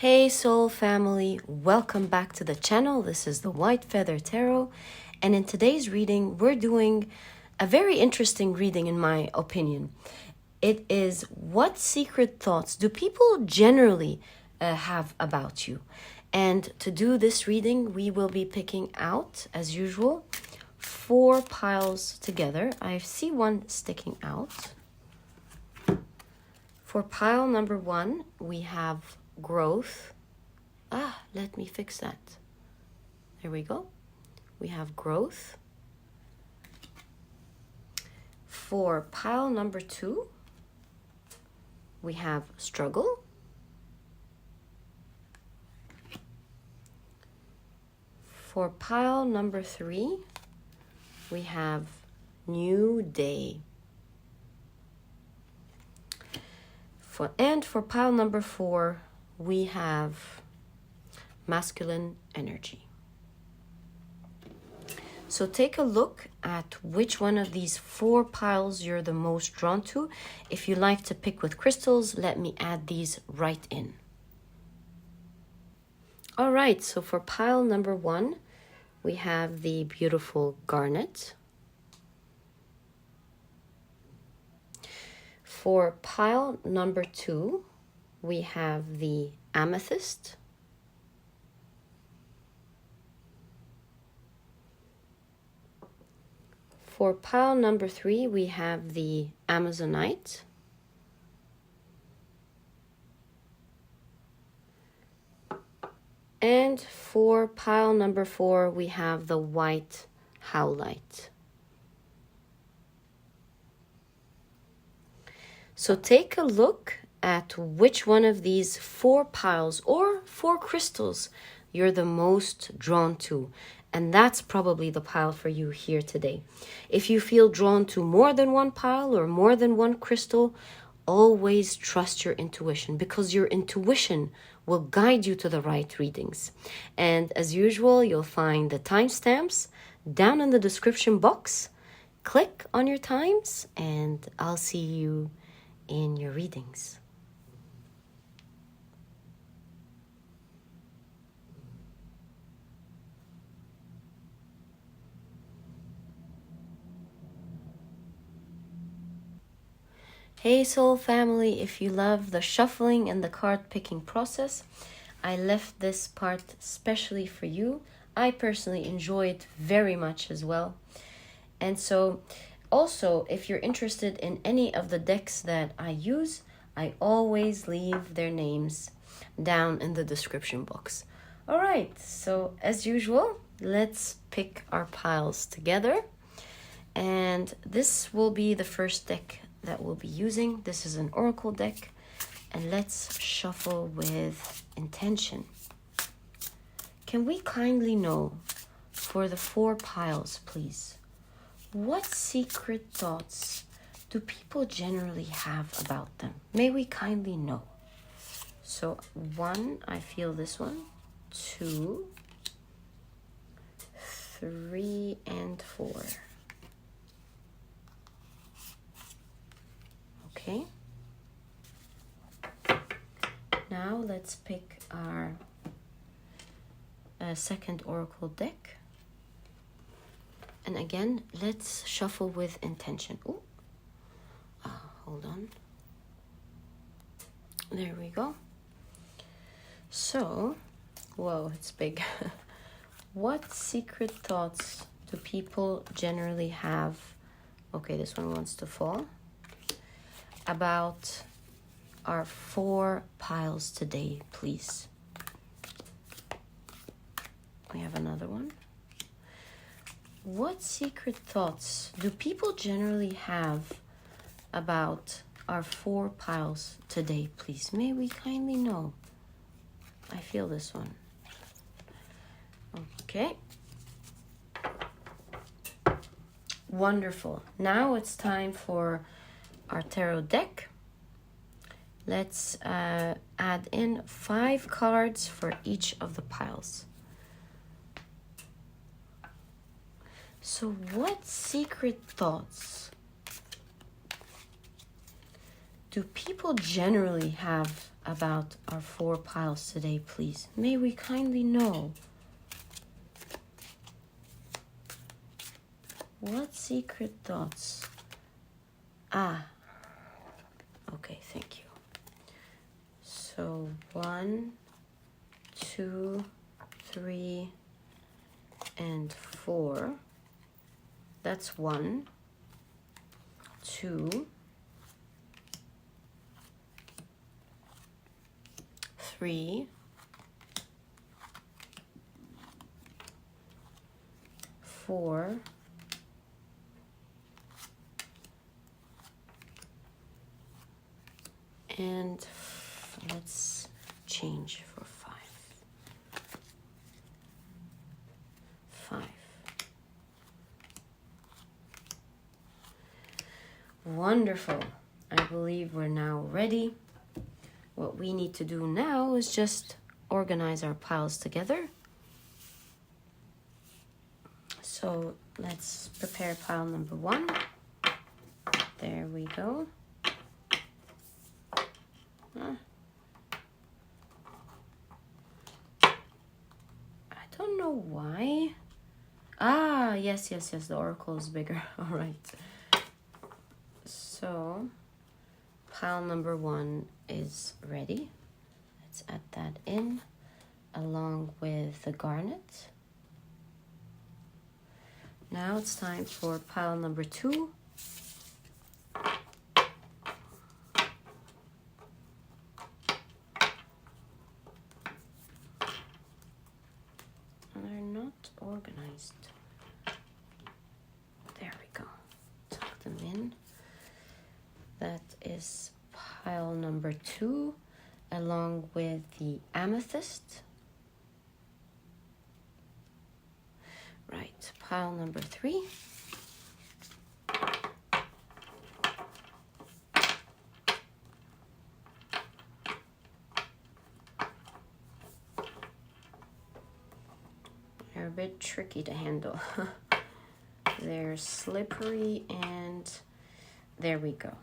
Hey soul family, welcome back to the channel. This is the White Feather Tarot, and in today's reading we're doing a very interesting reading in my opinion. It is, what secret thoughts do people generally have about you? And to do this reading we will be picking out, as usual, 4 piles together. I see one sticking out. For pile number 1 we have growth. Let me fix that. There we go. We have growth. For pile number 2 we have struggle. For pile number 3 we have new day. For pile number 4 we have masculine energy. So take a look at which one of these 4 piles you're the most drawn to. If you like to pick with crystals, let me add these right in. All right, so for pile number 1, we have the beautiful garnet. For pile number 2, we have the amethyst. For pile number 3, we have the amazonite. And for pile number 4, we have the white howlite. So take a look at which one of these 4 piles or 4 crystals you're the most drawn to. And that's probably the pile for you here today. If you feel drawn to more than one pile or more than one crystal, always trust your intuition, because your intuition will guide you to the right readings. And as usual, you'll find the timestamps down in the description box. Click on your times and I'll see you in your readings. Hey soul family, if you love the shuffling and the card picking process, I left this part specially for you. I personally enjoy it very much as well. And so also, if you're interested in any of the decks that I use, I always leave their names down in the description box. All right, so as usual, let's pick our piles together. And this will be the first deck that we'll be using. This is an oracle deck, and let's shuffle with intention. Can we kindly know, for the 4 piles, please, what secret thoughts do people generally have about them? May we kindly know. So 1, I feel this one, 2, 3, and 4. Okay. Now let's pick our second oracle deck. And again, let's shuffle with intention. Ooh. Hold on. There we go. So, whoa, it's big. What secret thoughts do people generally have? Okay, this one wants to fall. About our 4 piles today, please. We have another one. What secret thoughts do people generally have about our 4 piles today, please? May we kindly know. I feel this one. Okay. Wonderful. Now it's time for our tarot deck. Let's add in 5 cards for each of the piles. So what secret thoughts do people generally have about our 4 piles today, please? May we kindly know? What secret thoughts? Ah, okay, thank you. So 1, 2, 3, and 4. That's 1, 2, 3, 4, and let's change for 5. 5. Wonderful. I believe we're now ready. What we need to do now is just organize our piles together. So let's prepare pile number 1. There we go. I don't know why. Ah, yes, the oracle is bigger. All right. So pile number 1 is ready. Let's add that in along with the garnet. Now it's time for pile number 2. They're not organized. There we go. Tuck them in. That is pile number 2 along with the amethyst. Right, pile number 3. They're a bit tricky to handle. They're slippery, and there we go.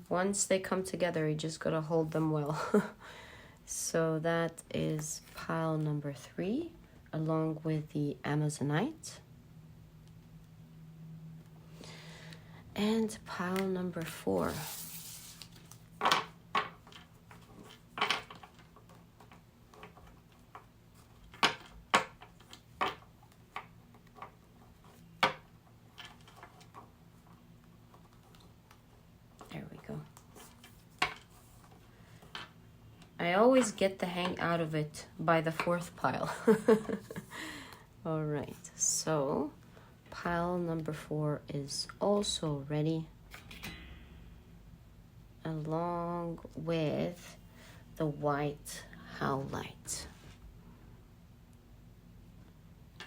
Once they come together, you just gotta hold them well. So that is pile number 3 along with the Amazonite. And pile number 4. There we go. I always get the hang out of it by the 4th pile. All right, so pile number 4 is also ready along with the white howlite.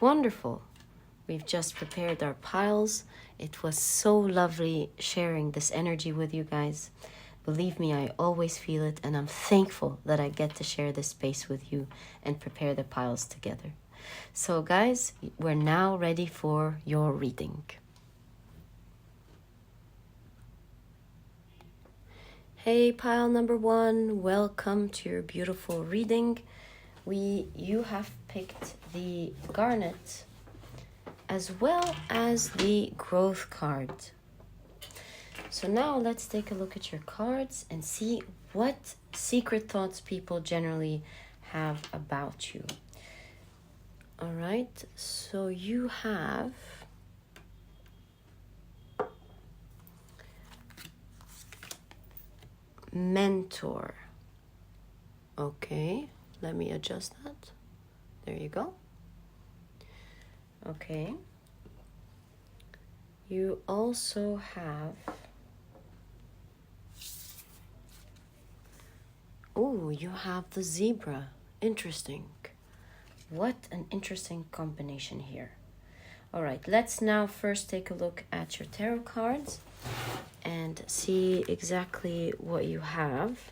Wonderful. We've just prepared our piles. It was so lovely sharing this energy with you guys. Believe me, I always feel it, and I'm thankful that I get to share this space with you and prepare the piles together. So guys, we're now ready for your reading. Hey, pile number 1, welcome to your beautiful reading. You have picked the Garnet as well as the growth card. So now let's take a look at your cards and see what secret thoughts people generally have about you. All right, so you have mentor. Okay, let me adjust that. There you go. Okay. You also have, oh, you have the zebra. Interesting. What an interesting combination here. All right, let's now first take a look at your tarot cards and see exactly what you have.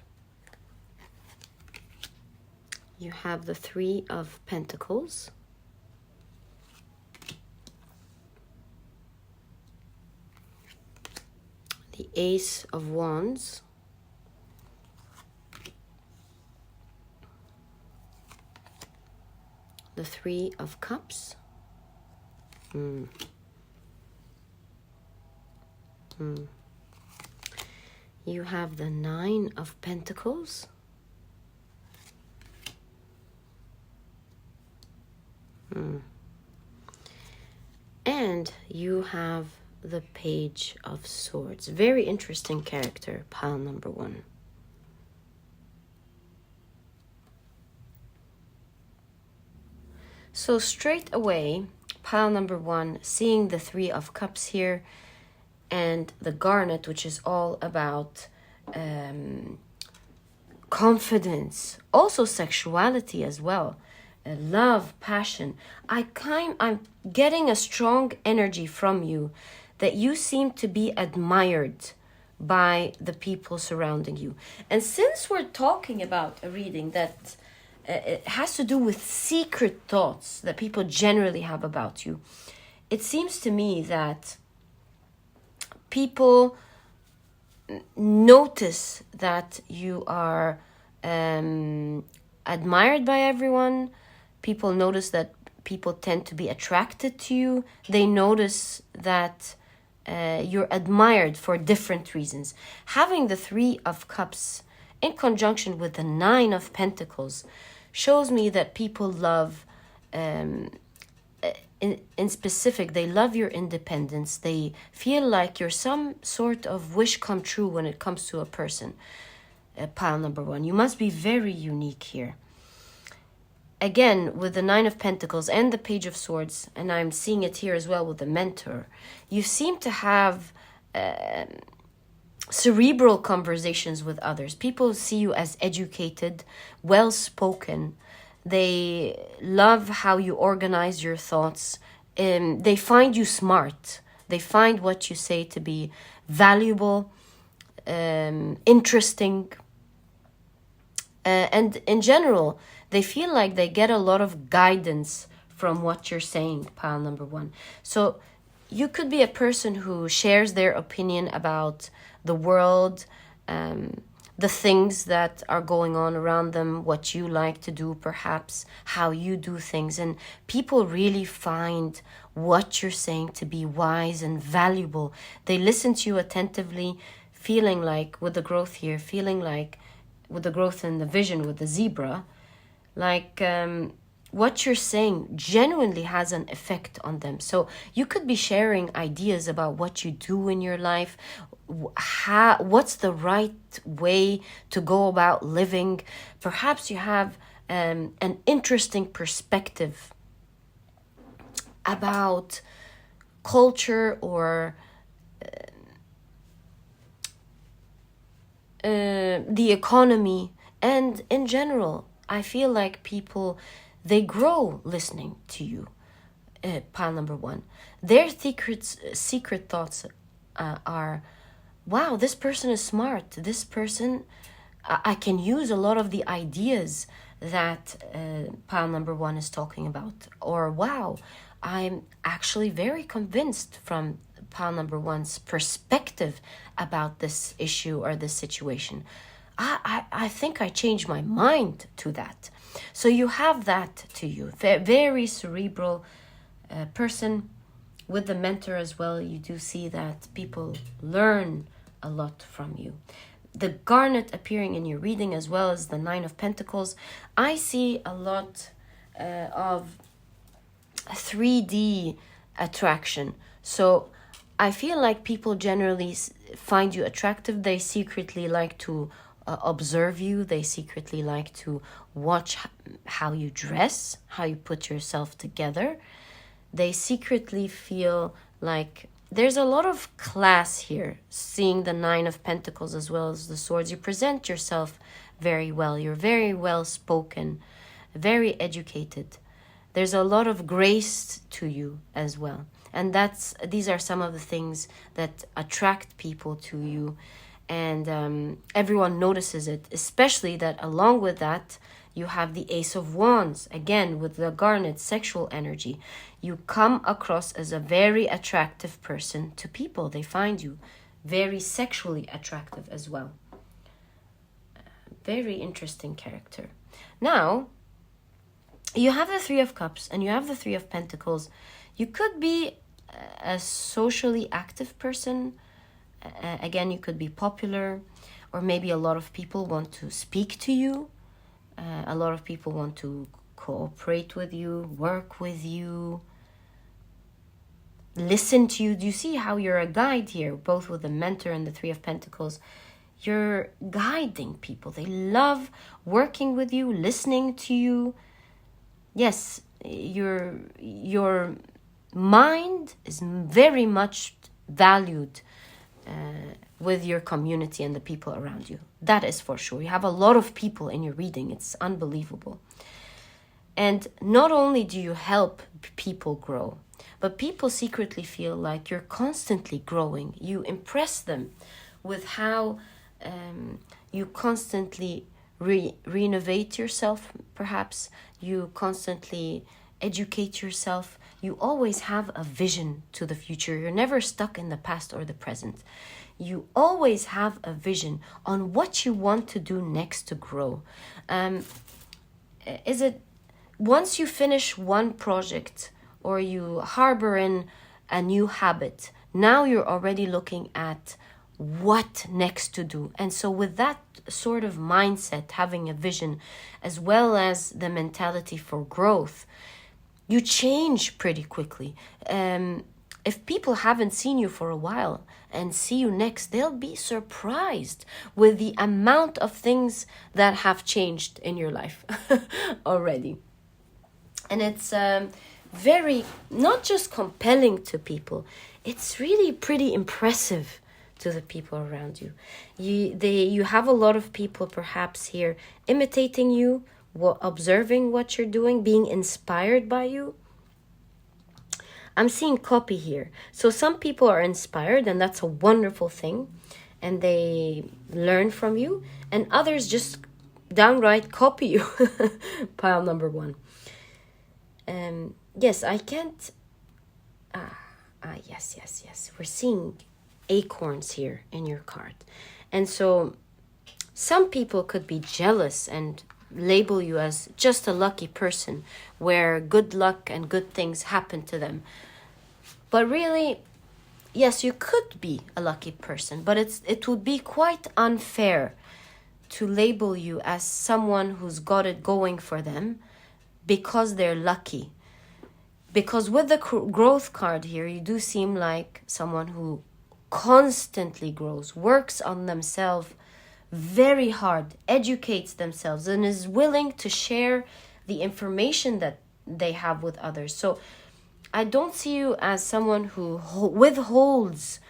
You have the 3 of Pentacles, the Ace of Wands, the Three of Cups. You have the Nine of Pentacles. And you have the Page of Swords. Very interesting character, pile number 1. So straight away, pile number 1, seeing the Three of Cups here and the Garnet, which is all about confidence, also sexuality as well, love, passion. I'm getting a strong energy from you that you seem to be admired by the people surrounding you. And since we're talking about a reading that it has to do with secret thoughts that people generally have about you, it seems to me that people notice that you are admired by everyone. People notice that people tend to be attracted to you. They notice that you're admired for different reasons. Having the Three of Cups in conjunction with the Nine of Pentacles shows me that people love, in specific, they love your independence. They feel like you're some sort of wish come true when it comes to a person. Pile number 1. You must be very unique here. Again, with the Nine of Pentacles and the Page of Swords, and I'm seeing it here as well with the Mentor, you seem to have cerebral conversations with others. People see you as educated, well-spoken. They love how you organize your thoughts. They find you smart. They find what you say to be valuable, interesting. And in general, they feel like they get a lot of guidance from what you're saying, pile number 1. So you could be a person who shares their opinion about the world, the things that are going on around them, what you like to do, perhaps how you do things. And people really find what you're saying to be wise and valuable. They listen to you attentively, feeling like, with the growth here, feeling like, with the growth in the vision with the zebra, like what you're saying genuinely has an effect on them. So you could be sharing ideas about what you do in your life, what's the right way to go about living. Perhaps you have an interesting perspective about culture or the economy. And in general, I feel like people, they grow listening to you. Pile number 1. Their secret thoughts are, wow, this person is smart. This person, I can use a lot of the ideas that pile number 1 is talking about. Or, wow, I'm actually very convinced from pile number 1's perspective about this issue or this situation. I think I changed my mind to that. So you have that to you. Very cerebral person. With the Mentor as well, you do see that people learn a lot from you. The Garnet appearing in your reading as well as the Nine of Pentacles. I see a lot of 3D attraction. So I feel like people generally find you attractive. They secretly like to observe you. They secretly like to watch how you dress, how you put yourself together. They secretly feel like there's a lot of class here. Seeing the Nine of Pentacles as well as the Swords, you present yourself very well. You're very well spoken, very educated. There's a lot of grace to you as well. And these are some of the things that attract people to you. And everyone notices it, especially that along with that, you have the Ace of Wands. Again, with the Garnet, sexual energy. You come across as a very attractive person to people. They find you very sexually attractive as well. Very interesting character. Now, you have the Three of Cups and you have the Three of Pentacles. You could be a socially active person. Again, you could be popular, or maybe a lot of people want to speak to you. A lot of people want to cooperate with you, work with you, listen to you. Do you see how you're a guide here, both with the Mentor and the Three of Pentacles? You're guiding people. They love working with you, listening to you. Yes, your mind is very much valued with your community and the people around you. That is for sure. You have a lot of people in your reading. It's unbelievable. And not only do you help people grow, but people secretly feel like you're constantly growing. You impress them with how you constantly renovate yourself, perhaps. You constantly educate yourself. You always have a vision to the future. You're never stuck in the past or the present. You always have a vision on what you want to do next to grow. Is it once you finish one project or you harbor in a new habit, now you're already looking at what next to do. And so with that sort of mindset, having a vision, as well as the mentality for growth, you change pretty quickly. If people haven't seen you for a while and see you next, they'll be surprised with the amount of things that have changed in your life already. And it's very, not just compelling to people, it's really pretty impressive to the people around you. You have a lot of people perhaps here imitating you, observing what you're doing, being inspired by you. I'm seeing copy here. So some people are inspired, and that's a wonderful thing, and they learn from you, and others just downright copy you. Pile number one. Yes, I can't. Yes. We're seeing acorns here in your card. And so some people could be jealous and label you as just a lucky person where good luck and good things happen to them. But really, yes, you could be a lucky person, but it would be quite unfair to label you as someone who's got it going for them because they're lucky. Because with the growth card here, you do seem like someone who constantly grows, works on themselves very hard, educates themselves, and is willing to share the information that they have with others. So I don't see you as someone who withholds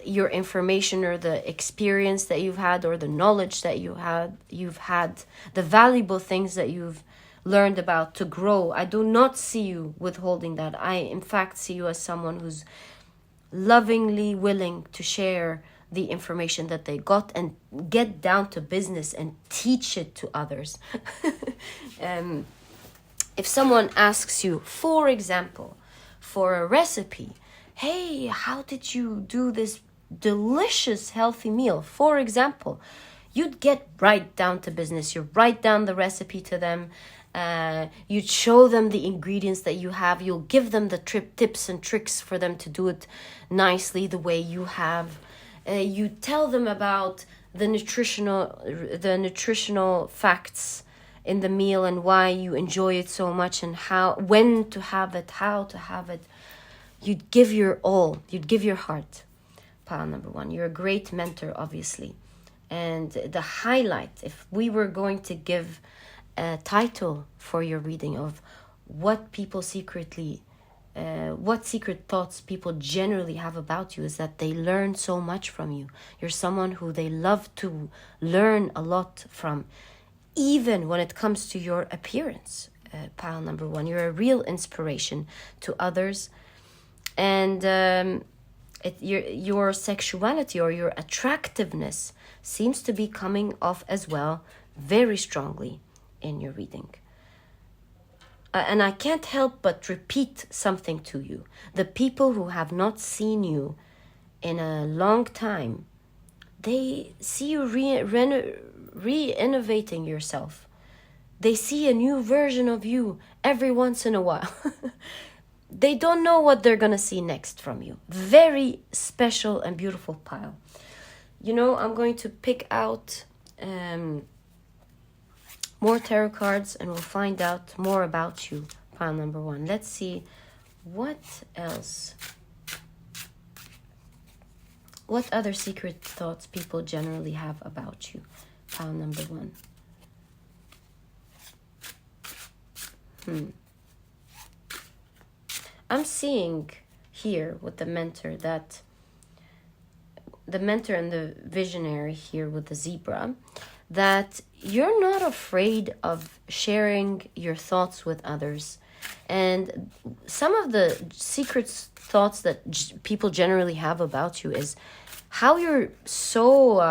your information or the experience that you've had or the knowledge that you've had, the valuable things that you've learned about to grow. I do not see you withholding that. I, in fact, see you as someone who's lovingly willing to share the information that they got and get down to business and teach it to others. If someone asks you, for example, for a recipe, hey, how did you do this delicious healthy meal? For example, you'd get right down to business. You write down the recipe to them. You'd show them the ingredients that you have. You'll give them the tips and tricks for them to do it nicely the way you have. You tell them about the nutritional facts in the meal and why you enjoy it so much and when to have it, how to have it. You'd give your all. You'd give your heart. Pile number one. You're a great mentor, obviously. And the highlight, if we were going to give a title for your reading of what secret thoughts people generally have about you, is that they learn so much from you. You're someone who they love to learn a lot from, even when it comes to your appearance. Pile number one. You're a real inspiration to others. And your sexuality or your attractiveness seems to be coming off as well very strongly in your reading. And I can't help but repeat something to you. The people who have not seen you in a long time, they see you re-innovating yourself. They see a new version of you every once in a while. They don't know what they're going to see next from you. Very special and beautiful pile. You know, I'm going to pick out more tarot cards and we'll find out more about you. Pile number 1. Let's see what else. What other secret thoughts people generally have about you? Pile number 1. I'm seeing here with the mentor that the mentor and the visionary here with the zebra, that you're not afraid of sharing your thoughts with others. And some of the secret thoughts that people generally have about you is how you're so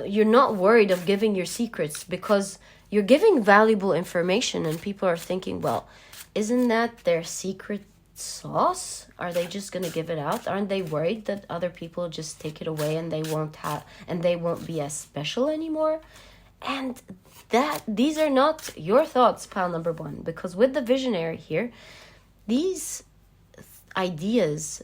you're not worried of giving your secrets because you're giving valuable information, and people are thinking, well, isn't that their secret sauce? Are they just going to give it out? Aren't they worried that other people just take it away and they won't be as special anymore? And these are not your thoughts, pile number 1, because with the visionary here, these ideas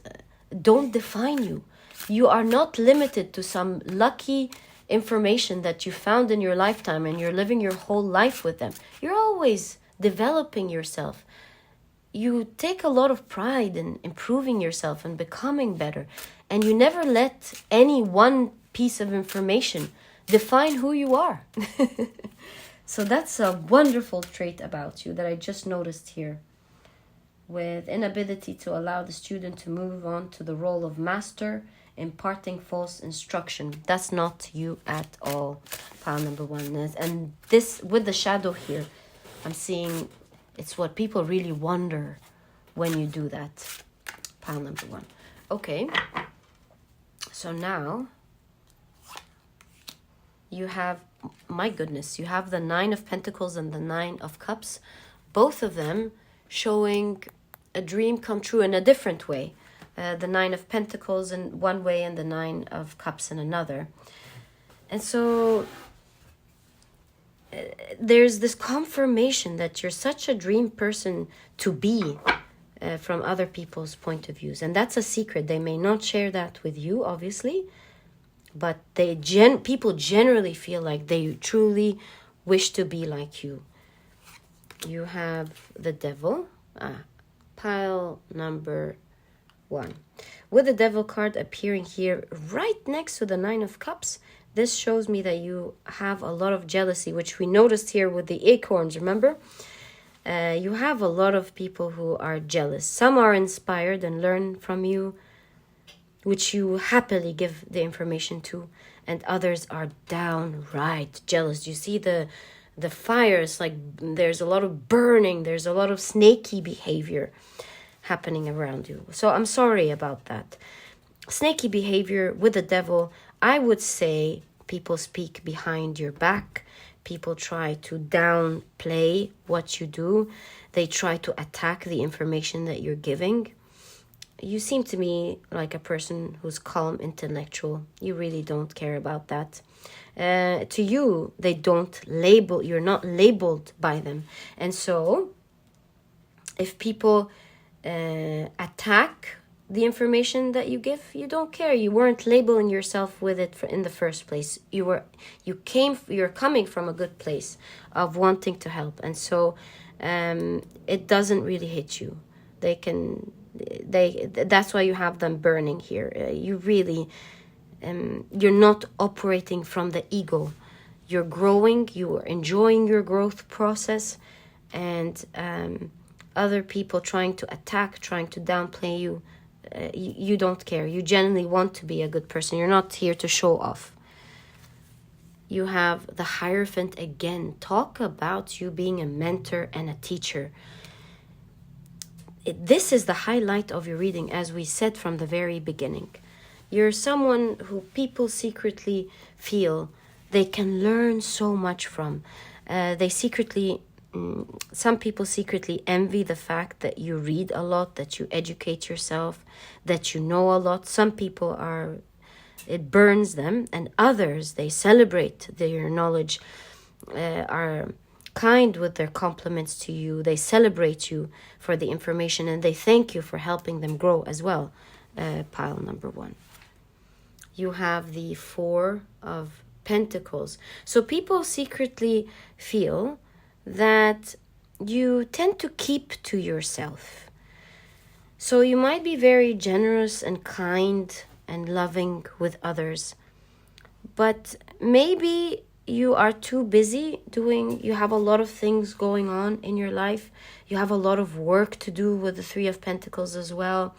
don't define you. You are not limited to some lucky information that you found in your lifetime and you're living your whole life with them. You're always developing yourself. You take a lot of pride in improving yourself and becoming better. And you never let any one piece of information define who you are. So that's a wonderful trait about you that I just noticed here. With inability to allow the student to move on to the role of master, imparting false instruction. That's not you at all, pile number 1. And this, with the shadow here, I'm seeing it's what people really wonder when you do that, pile number 1. Okay, so now you have, my goodness, you have the 9 of Pentacles and the 9 of Cups, both of them showing a dream come true in a different way. The 9 of Pentacles in one way and the 9 of Cups in another. And so there's this confirmation that you're such a dream person to be from other people's point of views. And that's a secret. They may not share that with you, obviously, but people generally feel like they truly wish to be like you. You have the Devil, pile number 1. With the Devil card appearing here right next to the 9 of Cups, this shows me that you have a lot of jealousy, which we noticed here with the acorns, remember? You have a lot of people who are jealous. Some are inspired and learn from you, which you happily give the information to, and others are downright jealous. You see the fire, it's like there's a lot of burning, there's a lot of snaky behavior happening around you. So I'm sorry about that. Snaky behavior with the Devil, I would say people speak behind your back. People try to downplay what you do. They try to attack the information that you're giving. You seem to me like a person who's calm, intellectual. You really don't care about that. To you, they don't label, you're not labeled by them. And so, if people attack the information that you give, you don't care. You weren't labeling yourself with it in the first place. You're coming from a good place of wanting to help, and so it doesn't really hit you. That's why you have them burning here. You really you're not operating from the ego. You're growing. You are enjoying your growth process, and other people trying to attack, trying to downplay you. You don't care. You genuinely want to be a good person. You're not here to show off. You have the Hierophant again. Talk about you being a mentor and a teacher. This is the highlight of your reading, as we said from the very beginning. You're someone who people secretly feel they can learn so much from. Some people secretly envy the fact that you read a lot, that you educate yourself, that you know a lot. Some people it burns them, and others, they celebrate their knowledge. are kind with their compliments to you. They celebrate you for the information, and they thank you for helping them grow as well. Pile number 1. You have the 4 of Pentacles. So people secretly feel that you tend to keep to yourself. So you might be very generous and kind and loving with others, but maybe you are too busy you have a lot of things going on in your life. You have a lot of work to do with the 3 of Pentacles as well.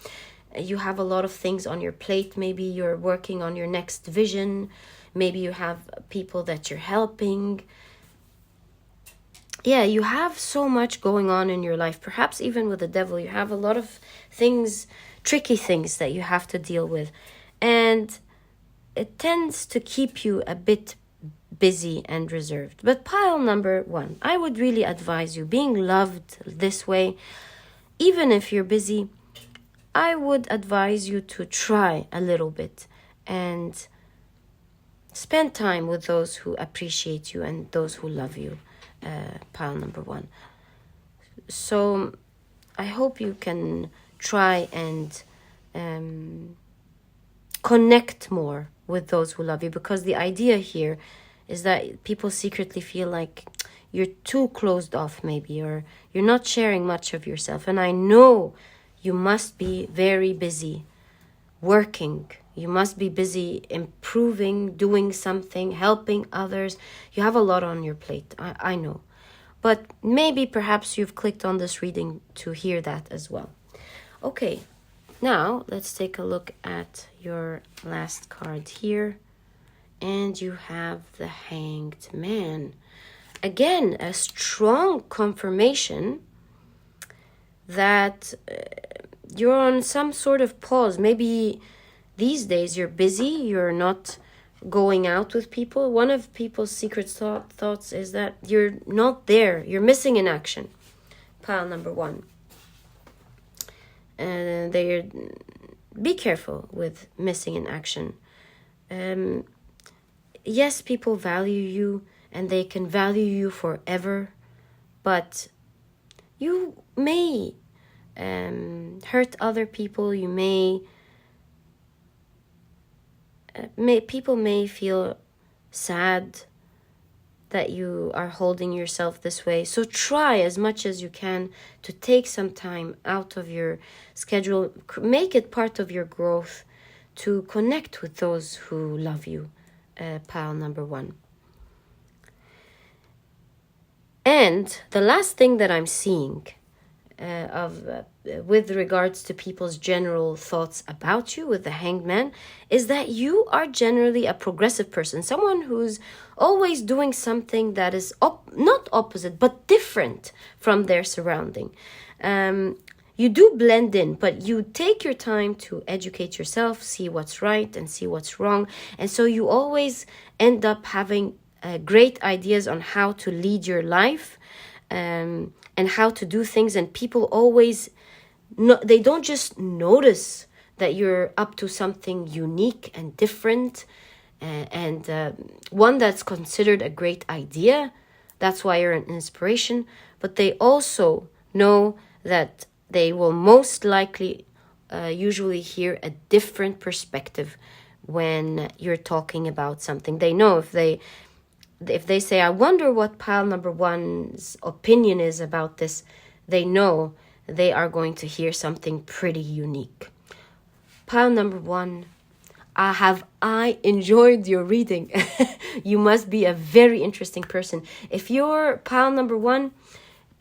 You have a lot of things on your plate. Maybe you're working on your next vision. Maybe you have people that you're helping. Yeah, you have so much going on in your life. Perhaps even with the devil, you have a lot of things, tricky things that you have to deal with. And it tends to keep you a bit busy and reserved. But pile number 1, I would really advise you, being loved this way, even if you're busy, I would advise you to try a little bit and spend time with those who appreciate you and those who love you. Pile number 1. So I hope you can try and connect more with those who love you, because the idea here is that people secretly feel like you're too closed off maybe, or you're not sharing much of yourself. And I know you must be very busy working. You must be busy improving, doing something, helping others. You have a lot on your plate, I know. But maybe perhaps you've clicked on this reading to hear that as well. Okay, now let's take a look at your last card here. And you have the Hanged Man. Again, a strong confirmation that you're on some sort of pause. Maybe these days you're busy, you're not going out with people. One of people's secret thoughts is that you're not there, you're missing in action. Pile number 1. And be careful with missing in action. Yes, people value you and they can value you forever, but you may hurt other people. You people may feel sad that you are holding yourself this way. So try as much as you can to take some time out of your schedule. Make it part of your growth to connect with those who love you. Pile number 1. And the last thing that I'm seeing with regards to people's general thoughts about you with the Hanged Man is that you are generally a progressive person, someone who's always doing something that is not opposite but different from their surrounding. You do blend in, but you take your time to educate yourself, see what's right and see what's wrong. And so you always end up having great ideas on how to lead your life and how to do things. And people always, they don't just notice that you're up to something unique and different and one that's considered a great idea. That's why you're an inspiration. But they also know that they will most likely usually hear a different perspective when you're talking about something. They know if they say, I wonder what pile number 1's opinion is about this, they know they are going to hear something pretty unique. Pile number 1, I enjoyed your reading. You must be a very interesting person. If you're pile number 1,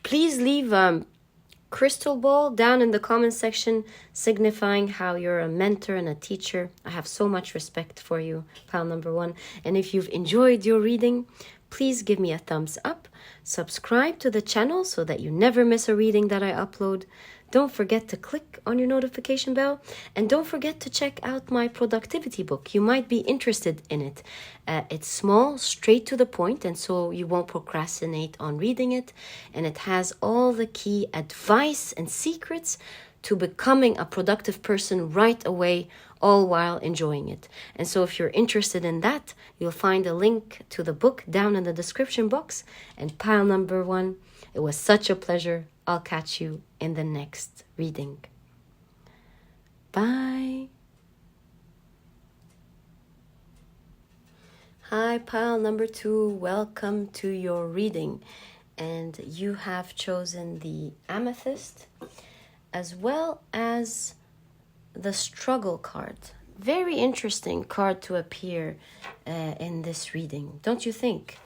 please leave crystal ball down in the comment section signifying how you're a mentor and a teacher. I have so much respect for you, pile number 1. And if you've enjoyed your reading, please give me a thumbs up, subscribe to the channel so that you never miss a reading that I upload. Don't forget to click on your notification bell, and don't forget to check out my productivity book. You might be interested in it. It's small, straight to the point, and so you won't procrastinate on reading it. And it has all the key advice and secrets to becoming a productive person right away all while enjoying it. And so if you're interested in that, you'll find a link to the book down in the description box. And pile number 1, it was such a pleasure. I'll catch you in the next reading. Bye. Hi, pile number 2. Welcome to your reading. And you have chosen the Amethyst as well as the Struggle card. Very interesting card to appear in this reading, don't you think?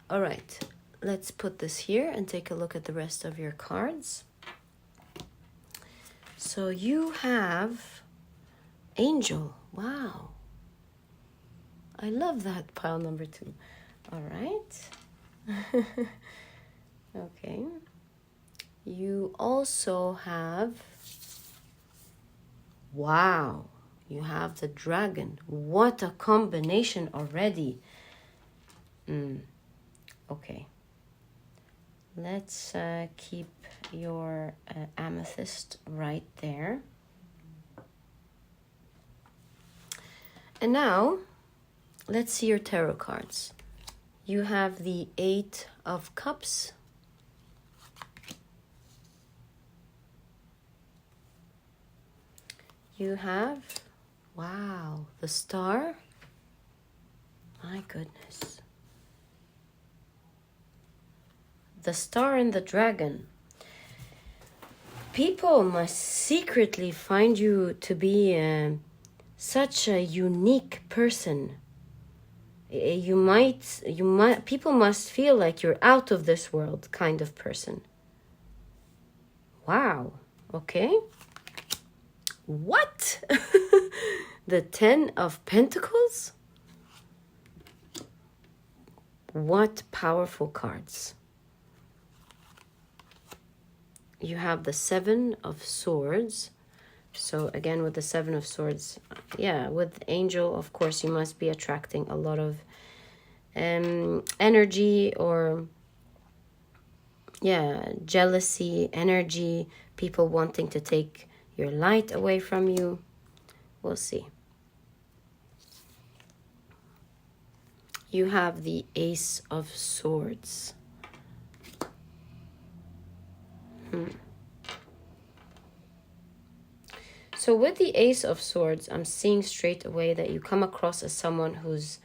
All right, let's put this here and take a look at the rest of your cards. So you have Angel. Wow. I love that, pile number 2. All right. Okay. You also have, wow, you have the Dragon. What a combination already. Okay. Let's keep your Amethyst right there. And now, let's see your tarot cards. You have the 8 of Cups. You have, wow, the Star. My goodness. The Star and the Dragon. People must secretly find you to be such a unique person. People must feel like you're out of this world kind of person. Wow, okay. What? The 10 of Pentacles? What powerful cards. You have the 7 of Swords. So again, with the 7 of Swords, yeah, with Angel, of course, you must be attracting a lot of energy or, yeah, jealousy, energy, people wanting to take your light away from you. We'll see. You have the Ace of Swords. So with the Ace of Swords, I'm seeing straight away that you come across as someone who's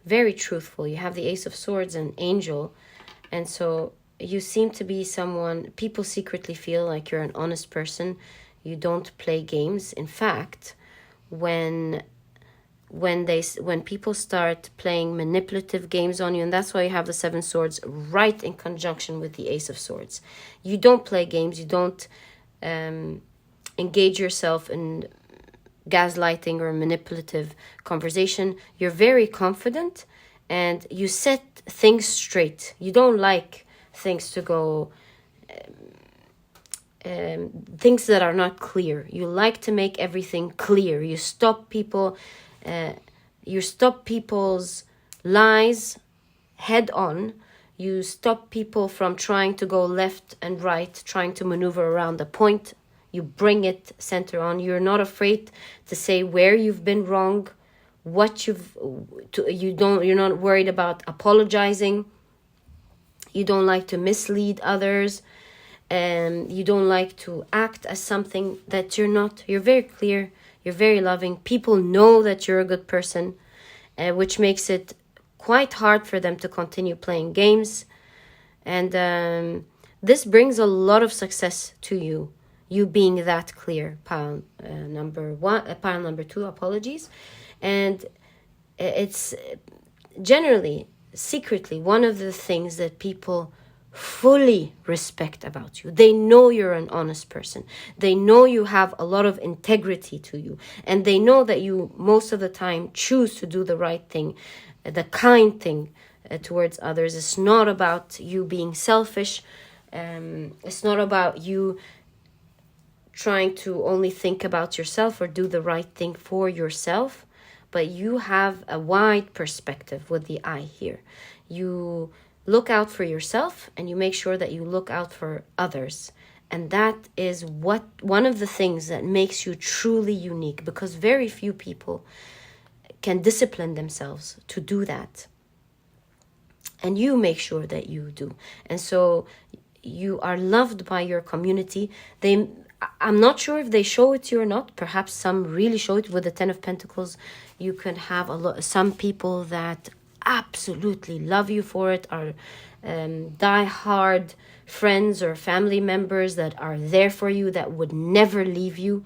very truthful. You have the Ace of Swords and Angel. And so you seem to be someone, people secretly feel like you're an honest person. You don't play games. In fact, when people start playing manipulative games on you, and that's why you have the 7 Swords right in conjunction with the Ace of Swords. You don't play games. You don't engage yourself in gaslighting or manipulative conversation. You're very confident and you set things straight. You don't like things to go... things that are not clear. You like to make everything clear. You stop people, you stop people's lies head on. You stop people from trying to go left and right, trying to maneuver around the point. You bring it center on. You're not afraid to say where you've been wrong, what you're not worried about apologizing. You don't like to mislead others. You don't like to act as something that you're not. You're very clear. You're very loving. People know that you're a good person, which makes it quite hard for them to continue playing games. And this brings a lot of success to you. You being that clear, pile number 2, apologies. And it's generally, secretly, one of the things that people fully respect about you. They know you're an honest person. They know you have a lot of integrity to you. And they know that you, most of the time, choose to do the right thing, the kind thing towards others. It's not about you being selfish. It's not about you trying to only think about yourself or do the right thing for yourself, but you have a wide perspective with the eye here. You look out for yourself and you make sure that you look out for others. And that is one of the things that makes you truly unique, because very few people can discipline themselves to do that. And you make sure that you do. And so you are loved by your community. I'm not sure if they show it to you or not. Perhaps some really show it. With the 10 of Pentacles, you can have some people that absolutely love you for it, are die-hard friends or family members that are there for you, that would never leave you.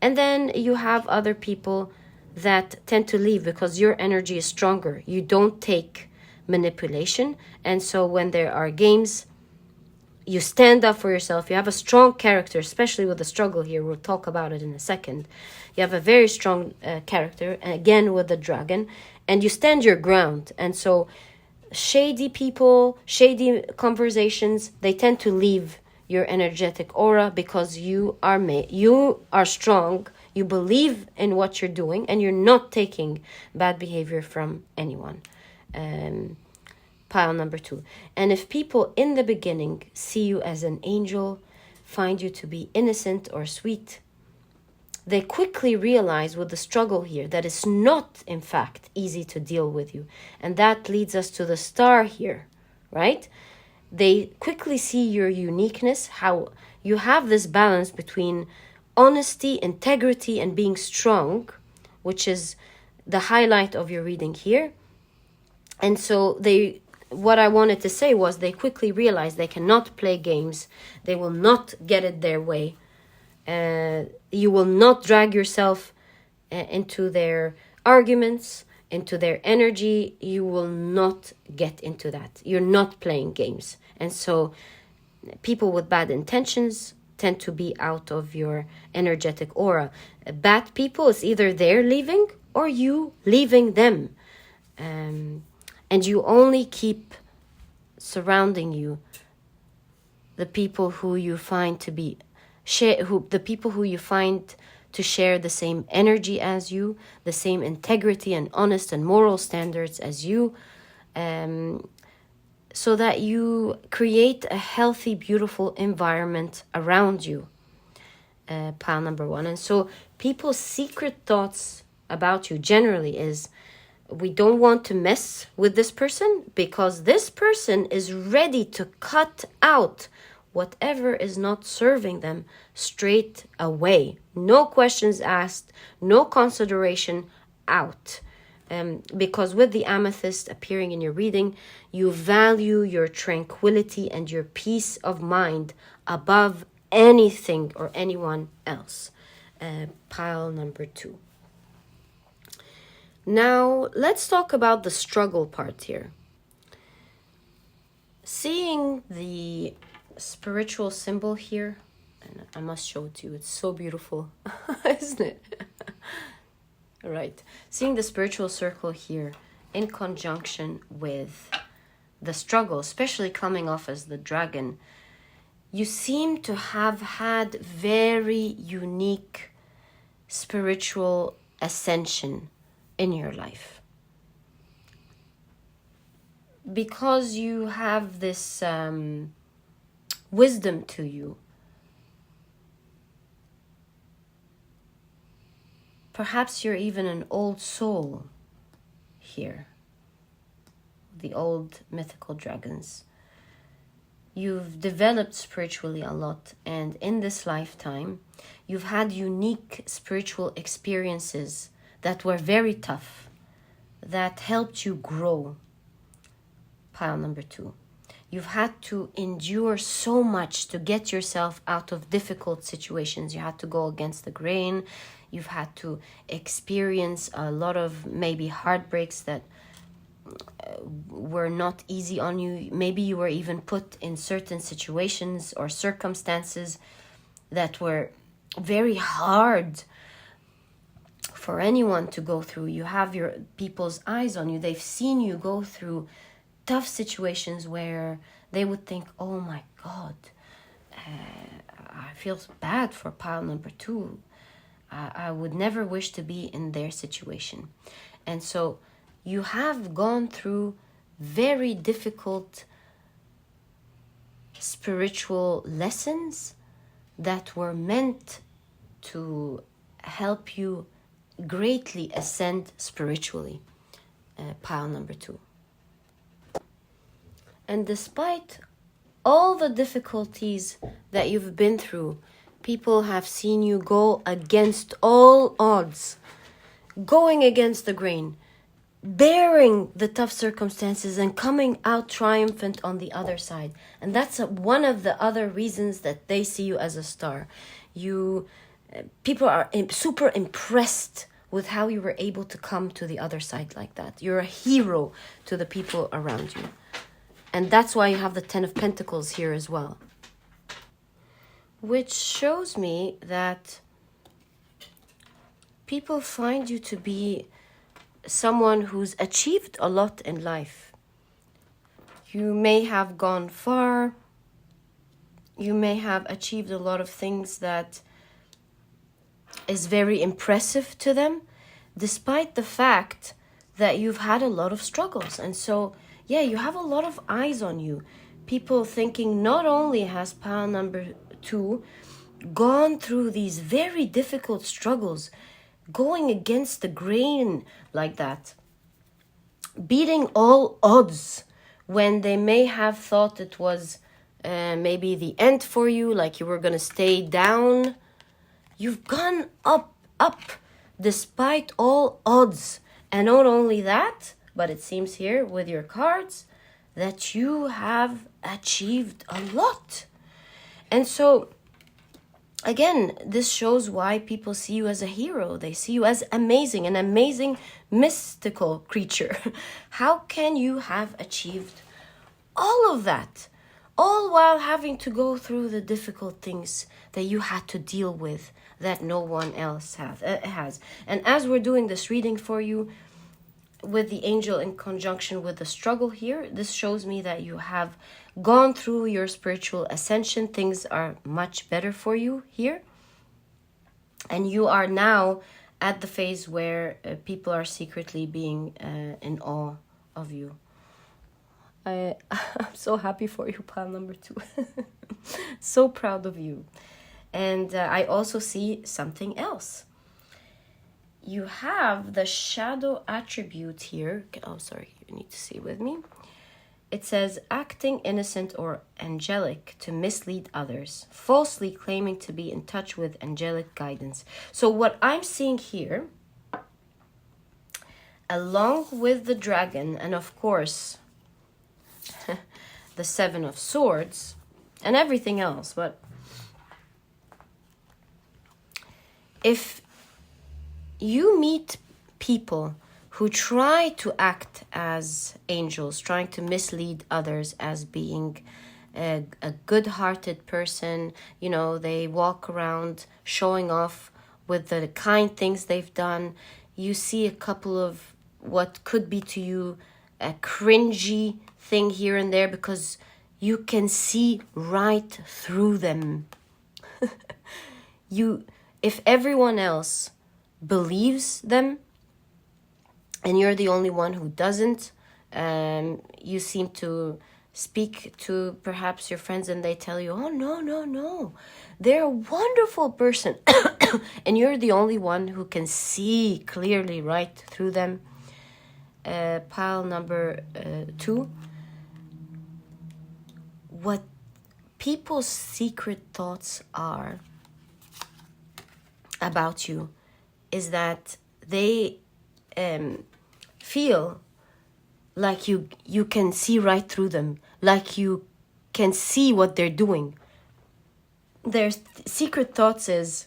And then you have other people that tend to leave because your energy is stronger. You don't take manipulation. And so when there are games, you stand up for yourself. You have a strong character, especially with the struggle here. We'll talk about it in a second. You have a very strong character, and again with the dragon, and you stand your ground. And so shady people, shady conversations, they tend to leave your energetic aura because you are strong, you believe in what you're doing, and you're not taking bad behavior from anyone. Pile number 2. And if people in the beginning see you as an angel, find you to be innocent or sweet, they quickly realize with the struggle here that it's not, in fact, easy to deal with you. And that leads us to the star here, right? They quickly see your uniqueness, how you have this balance between honesty, integrity, and being strong, which is the highlight of your reading here. And so what I wanted to say was they quickly realize they cannot play games. They will not get it their way. You will not drag yourself into their arguments, into their energy. You will not get into that. You're not playing games. And so people with bad intentions tend to be out of your energetic aura. Bad people, is either they're leaving or you leaving them. And you only keep surrounding you the people who you find to be the people who you find to share the same energy as you, the same integrity and honest and moral standards as you, so that you create a healthy, beautiful environment around you. Pile number 1. And so people's secret thoughts about you generally is, we don't want to mess with this person because this person is ready to cut out whatever is not serving them straight away. No questions asked, no consideration, out. Because with the amethyst appearing in your reading, you value your tranquility and your peace of mind above anything or anyone else. Pile number 2. Now, let's talk about the struggle part here. Seeing the spiritual symbol here, and I must show it to you, it's so beautiful, isn't it? Right. Seeing the spiritual circle here in conjunction with the struggle, especially coming off as the dragon, you seem to have had very unique spiritual ascension in your life, because you have this wisdom to you. Perhaps you're even an old soul here, the old mythical dragons. You've developed spiritually a lot, and in this lifetime you've had unique spiritual experiences that were very tough, that helped you grow. Pile number 2. You've had to endure so much to get yourself out of difficult situations. You had to go against the grain. You've had to experience a lot of maybe heartbreaks that were not easy on you. Maybe you were even put in certain situations or circumstances that were very hard for anyone to go through. You have your people's eyes on you. They've seen you go through tough situations where they would think, oh my God, I feel bad for pile number 2. I would never wish to be in their situation. And so you have gone through very difficult spiritual lessons that were meant to help you greatly ascend spiritually. Pile number 2. And despite all the difficulties that you've been through, people have seen you go against all odds, going against the grain, bearing the tough circumstances and coming out triumphant on the other side. And that's one of the other reasons that they see you as a star. People are super impressed with how you were able to come to the other side like that. You're a hero to the people around you. And that's why you have the 10 of Pentacles here as well. Which shows me that people find you to be someone who's achieved a lot in life. You may have gone far. You may have achieved a lot of things that is very impressive to them, despite the fact that you've had a lot of struggles. And so, yeah, you have a lot of eyes on you. People thinking not only has pile number 2 gone through these very difficult struggles, going against the grain like that, beating all odds when they may have thought it was maybe the end for you, like you were going to stay down. You've gone up, despite all odds. And not only that, but it seems here with your cards that you have achieved a lot. And so, again, this shows why people see you as a hero. They see you as amazing, an amazing mystical creature. How can you have achieved all of that, all while having to go through the difficult things that you had to deal with that no one else has? And as we're doing this reading for you, with the angel in conjunction with the struggle here, this shows me that you have gone through your spiritual ascension. Things are much better for you here. And you are now at the phase where people are secretly being in awe of you. I'm so happy for you, pile number 2. So proud of you. And I also see something else. You have the shadow attribute here. Oh, sorry, you need to see with me. It says, acting innocent or angelic to mislead others, falsely claiming to be in touch with angelic guidance. So what I'm seeing here, along with the dragon, and of course, the 7 of Swords, and everything else, but if you meet people who try to act as angels, trying to mislead others as being a good-hearted person, you know, they walk around showing off with the kind things they've done. You see a couple of what could be to you a cringy thing here and there because you can see right through them. If everyone else believes them and you're the only one who doesn't, you seem to speak to perhaps your friends and they tell you, oh no, they're a wonderful person. And you're the only one who can see clearly right through them. Pile number 2, what people's secret thoughts are about you is that they feel like you can see right through them, like you can see what they're doing. Their secret thoughts is,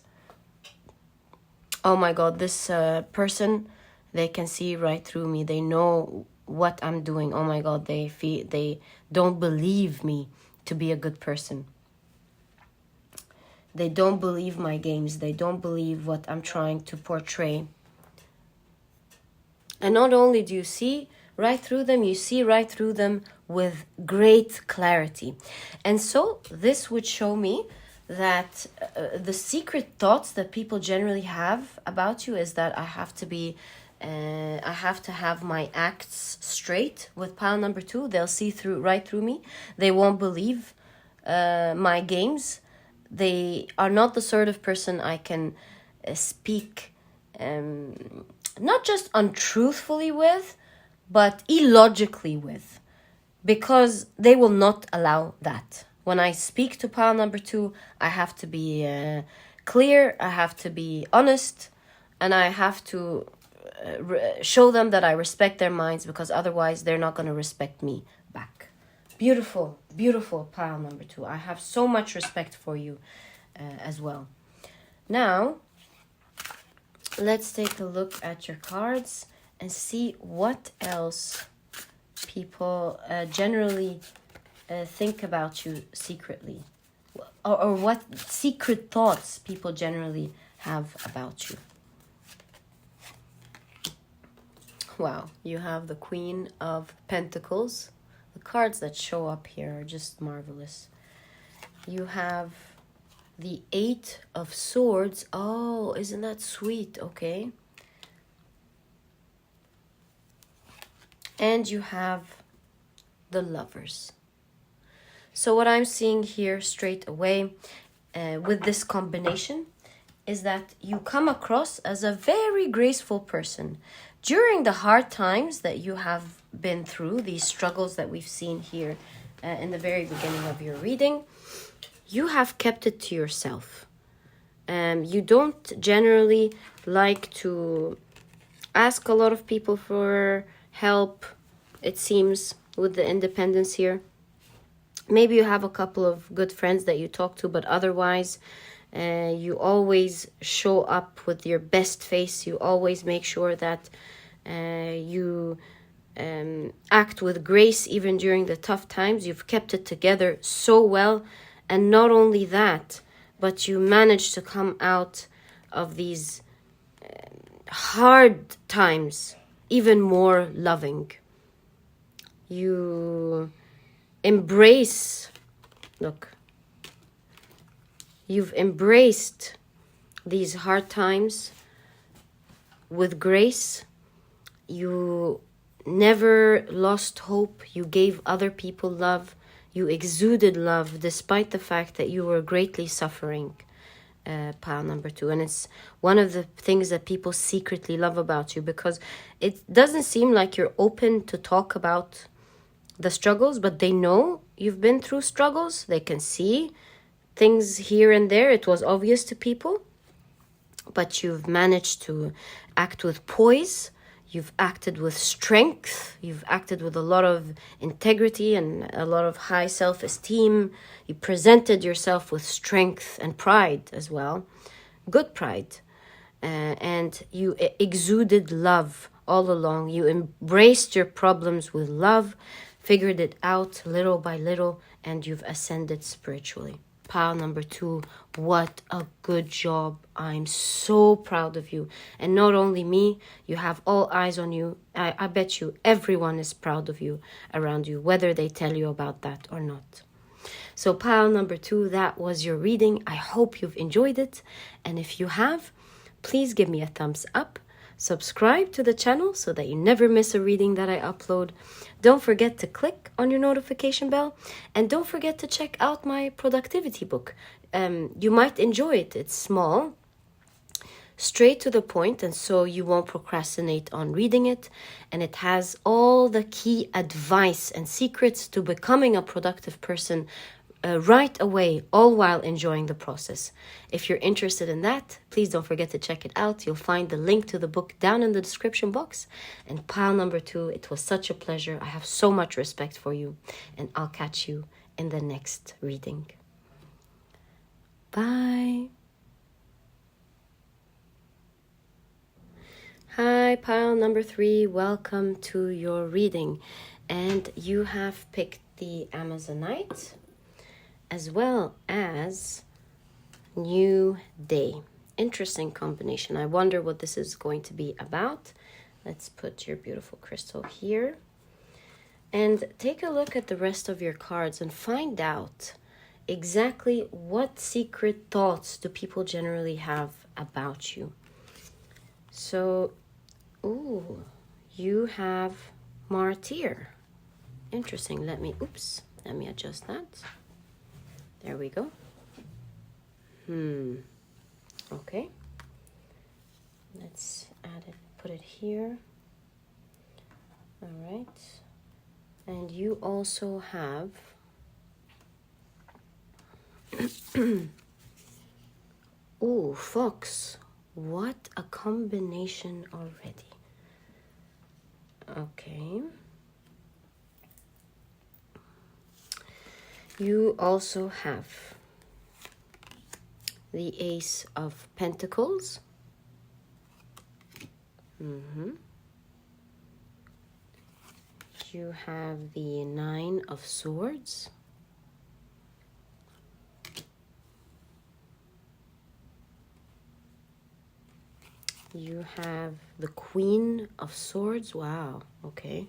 oh my God, this person, they can see right through me. They know what I'm doing. Oh my God, they don't believe me to be a good person. They don't believe my games. They don't believe what I'm trying to portray. And not only do you see right through them, you see right through them with great clarity. And so this would show me that the secret thoughts that people generally have about you is that I have to have my acts straight. With pile number 2, they'll see right through me. They won't believe my games. they are not the sort of person I can speak not just untruthfully with, but illogically with, because they will not allow that. When I speak to pile number 2, I have to be clear, I have to be honest, and I have to show them that I respect their minds, because otherwise they're not going to respect me back. Beautiful, beautiful pile number 2. I have so much respect for you as well. Now, let's take a look at your cards and see what else people generally think about you secretly, or what secret thoughts people generally have about you. Wow, you have the Queen of Pentacles. The cards that show up here are just marvelous. You have the 8 of Swords. Oh, isn't that sweet? Okay. And you have the Lovers. So what I'm seeing here straight away with this combination is that you come across as a very graceful person. During the hard times that you have been through, these struggles that we've seen here in the very beginning of your reading, you have kept it to yourself. You don't generally like to ask a lot of people for help, it seems, with the independence here. Maybe you have a couple of good friends that you talk to, but otherwise you always show up with your best face. You always make sure that you act with grace even during the tough times. You've kept it together so well. And not only that, but you manage to come out of these hard times even more loving. You embrace, you've embraced these hard times with grace. You never lost hope. You gave other people love. You exuded love despite the fact that you were greatly suffering, pile number 2. And it's one of the things that people secretly love about you, because it doesn't seem like you're open to talk about the struggles, but they know you've been through struggles. They can see things here and there. It was obvious to people, but you've managed to act with poise. You've acted with strength. You've acted with a lot of integrity and a lot of high self-esteem. You presented yourself with strength and pride as well. Good pride. And you exuded love all along. You embraced your problems with love, figured it out little by little, and you've ascended spiritually. Pile number 2, what a good job. I'm so proud of you. And not only me, you have all eyes on you. I bet you everyone is proud of you around you, whether they tell you about that or not. So pile number 2, that was your reading. I hope you've enjoyed it. And if you have, please give me a thumbs up. Subscribe to the channel so that you never miss a reading that I upload. Don't forget to click on your notification bell. And don't forget to check out my productivity book. You might enjoy it. It's small, straight to the point, and so you won't procrastinate on reading it. And it has all the key advice and secrets to becoming a productive person right away, all while enjoying the process. If you're interested in that, please don't forget to check it out. You'll find the link to the book down in the description box. And pile number 2, it was such a pleasure. I have so much respect for you, and I'll catch you in the next reading. Bye. Hi, pile number 3. Welcome to your reading. And you have picked the Amazonite, as well as New Day. Interesting combination. I wonder what this is going to be about. Let's put your beautiful crystal here. And take a look at the rest of your cards and find out exactly what secret thoughts do people generally have about you. So, you have Martyr. Interesting. Let me adjust that. There we go. Okay. Let's add it, put it here. All right. And you also have oh, fox. What a combination already. Okay. You also have the Ace of Pentacles. You have the Nine of Swords. You have the Queen of Swords. Wow, okay.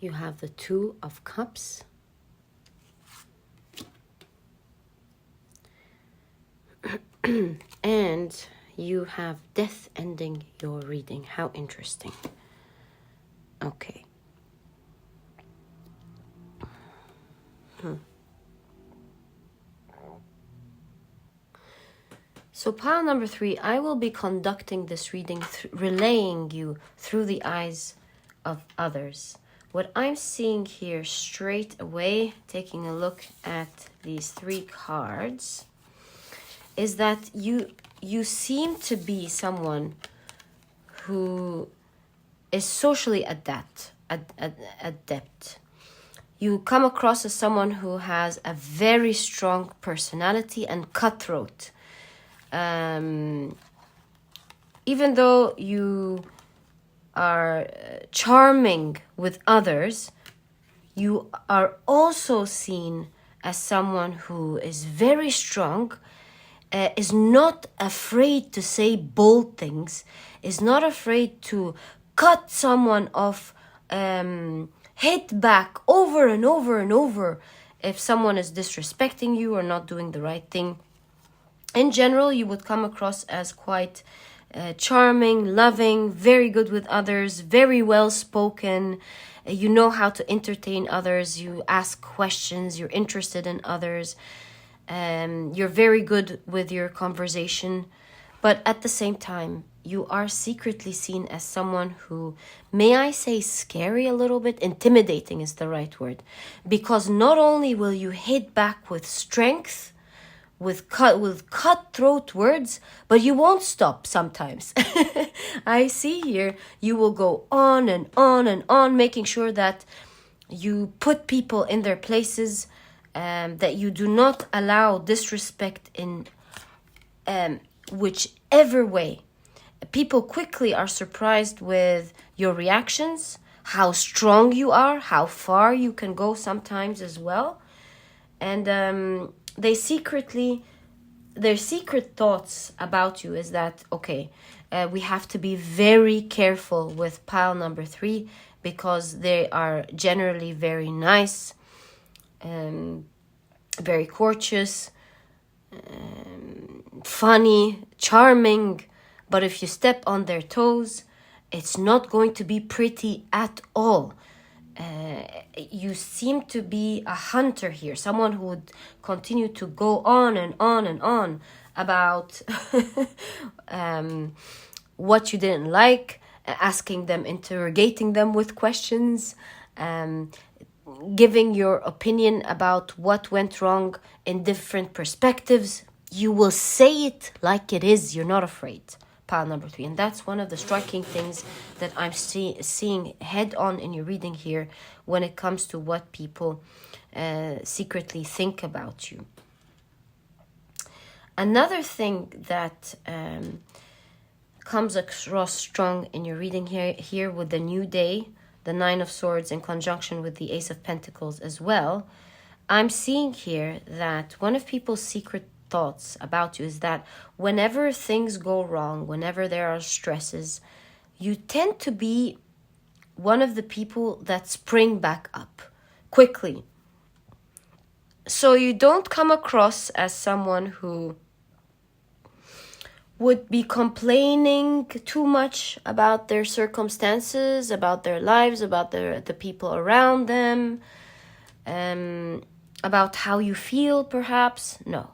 You have the Two of Cups. And you have death ending your reading. How interesting. Okay. So pile number 3, I will be conducting this reading, relaying you through the eyes of others. What I'm seeing here straight away, taking a look at these 3 cards, is that you seem to be someone who is socially adept. You come across as someone who has a very strong personality and cutthroat. Even though you are charming with others, you are also seen as someone who is very strong, is not afraid to say bold things, is not afraid to cut someone off, hit back over and over and over if someone is disrespecting you or not doing the right thing. In general, you would come across as quite charming, loving, very good with others, very well spoken. You know how to entertain others. You ask questions. You're interested in others. You're very good with your conversation. But at the same time, you are secretly seen as someone who, may I say, scary a little bit? Intimidating is the right word. Because not only will you hit back with strength, with cutthroat words, but you won't stop sometimes. I see here you will go on and on and on, making sure that you put people in their places, that you do not allow disrespect in whichever way. People quickly are surprised with your reactions, how strong you are, how far you can go sometimes as well. And their secret thoughts about you is that, okay, we have to be very careful with pile number 3 because they are generally very nice, very courteous, funny, charming. But if you step on their toes, it's not going to be pretty at all. You seem to be a hunter here, someone who would continue to go on and on and on about what you didn't like, asking them, interrogating them with questions, giving your opinion about what went wrong in different perspectives. You will say it like it is. You're not afraid. Pile number 3. And that's one of the striking things that I'm seeing head on in your reading here when it comes to what people secretly think about you. Another thing that comes across strong in your reading here with the New Day, the Nine of Swords in conjunction with the Ace of Pentacles as well, I'm seeing here that one of people's secret thoughts about you is that whenever things go wrong, whenever there are stresses, you tend to be one of the people that spring back up quickly. So you don't come across as someone who would be complaining too much about their circumstances, about their lives, about the people around them, about how you feel, perhaps. No.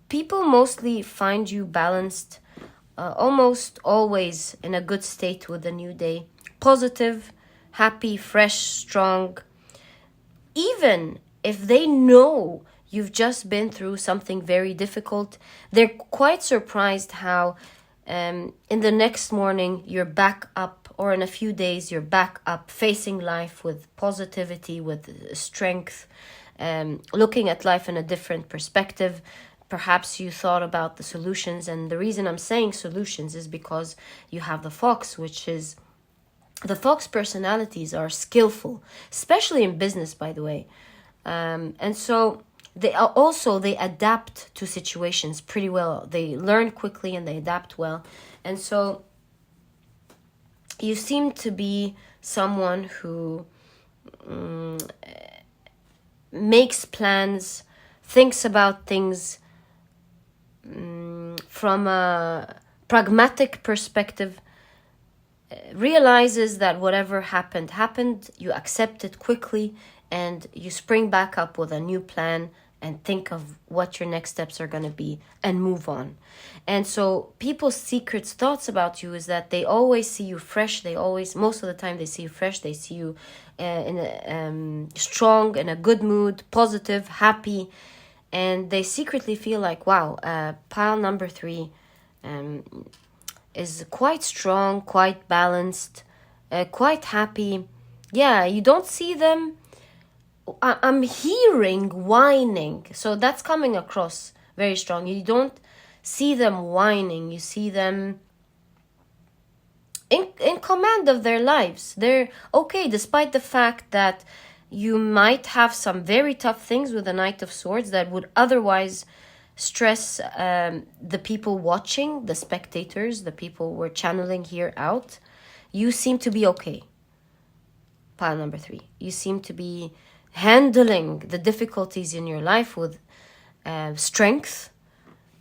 People mostly find you balanced, almost always in a good state with a new day. Positive, happy, fresh, strong. Even if they know you've just been through something very difficult, they're quite surprised how in the next morning you're back up, or in a few days you're back up, facing life with positivity, with strength, looking at life in a different perspective. Perhaps you thought about the solutions, and the reason I'm saying solutions is because you have the fox, which is... The fox personalities are skillful, especially in business, by the way. And so they adapt to situations pretty well. They learn quickly and they adapt well. And so you seem to be someone who makes plans, thinks about things from a pragmatic perspective, realizes that whatever happened, you accept it quickly, and you spring back up with a new plan and think of what your next steps are going to be and move on. And so people's secret thoughts about you is that they always see you fresh. Most of the time they see you fresh. They see you strong, in a good mood, positive, happy. And they secretly feel like, wow, pile number 3 is quite strong, quite balanced, quite happy. Yeah, you don't see them. I'm hearing whining. So that's coming across very strong. You don't see them whining. You see them in command of their lives. They're okay, despite the fact that you might have some very tough things with the Knight of Swords that would otherwise stress the people watching, the spectators, the people we're channeling here out. You seem to be okay. Pile number 3. You seem to be handling the difficulties in your life with strength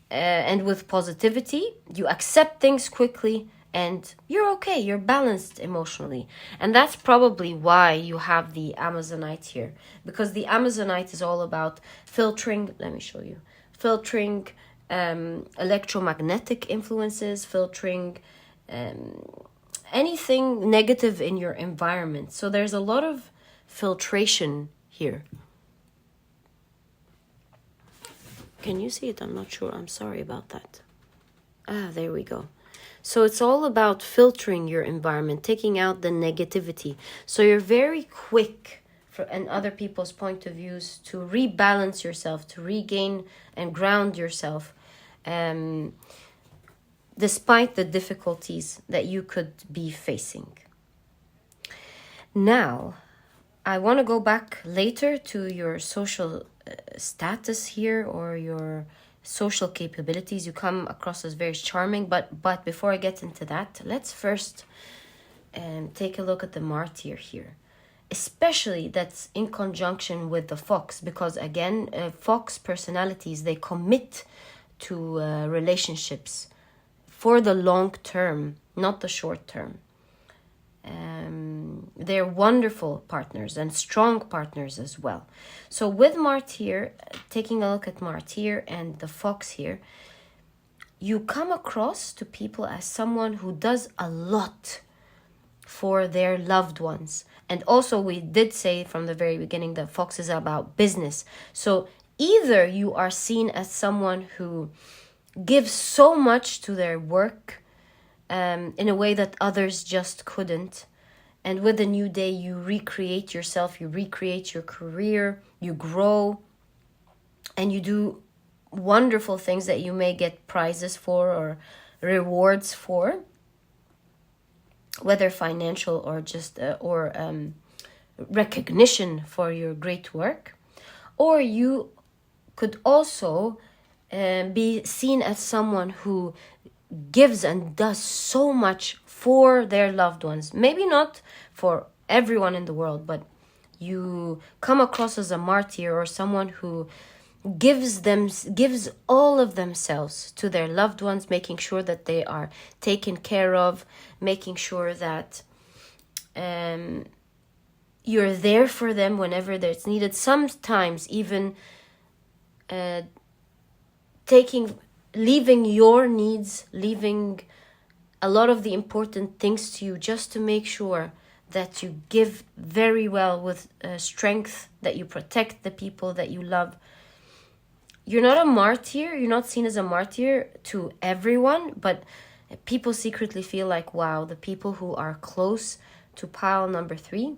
and with positivity. You accept things quickly and you're okay. You're balanced emotionally. And that's probably why you have the Amazonite here. Because the Amazonite is all about filtering. Let me show you. Filtering electromagnetic influences, filtering anything negative in your environment. So there's a lot of filtration here. Can you see it? I'm not sure. I'm sorry about that. There we go. So it's all about filtering your environment, taking out the negativity. So you're very quick, and other people's point of views, to rebalance yourself, to regain and ground yourself, despite the difficulties that you could be facing. Now, I want to go back later to your social status here, or your social capabilities. You come across as very charming, but before I get into that, let's first take a look at the martyr here. Especially that's in conjunction with the fox, because again, fox personalities, they commit to relationships for the long term, not the short term. They're wonderful partners and strong partners as well. So with martyr, taking a look at martyr and the fox here, you come across to people as someone who does a lot for their loved ones. And also, we did say from the very beginning that fox is about business. So either you are seen as someone who gives so much to their work in a way that others just couldn't. And with a new day, you recreate yourself, you recreate your career, you grow, and you do wonderful things that you may get prizes for or rewards for, whether financial or just recognition for your great work. Or you could also be seen as someone who gives and does so much for their loved ones. Maybe not for everyone in the world, but you come across as a martyr or someone who gives all of themselves to their loved ones, making sure that they are taken care of, making sure that you're there for them whenever it's needed. Sometimes even leaving your needs, leaving a lot of the important things to you, just to make sure that you give very well with strength, that you protect the people that you love. You're not a martyr, you're not seen as a martyr to everyone, but people secretly feel like, wow, the people who are close to pile number 3,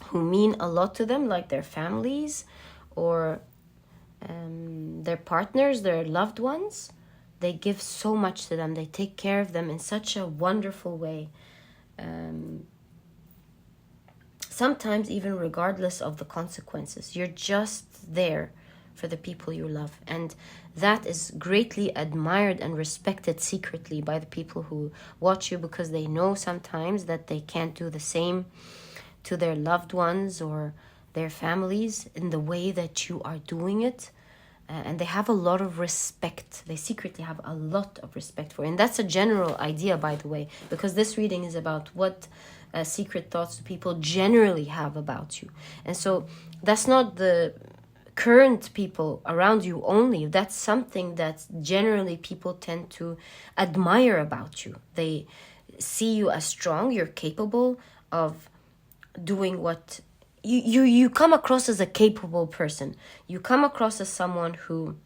who mean a lot to them, like their families or their partners, their loved ones, they give so much to them. They take care of them in such a wonderful way. Sometimes even regardless of the consequences, you're just there for the people you love. And that is greatly admired and respected secretly by the people who watch you, because they know sometimes that they can't do the same to their loved ones or their families in the way that you are doing it. And they have a lot of respect. They secretly have a lot of respect for it. And that's a general idea, by the way, because this reading is about what secret thoughts do people generally have about you. And so that's not the current people around you only. That's something that generally people tend to admire about you. They see you as strong. You're capable of doing what you come across as a capable person. You come across as someone who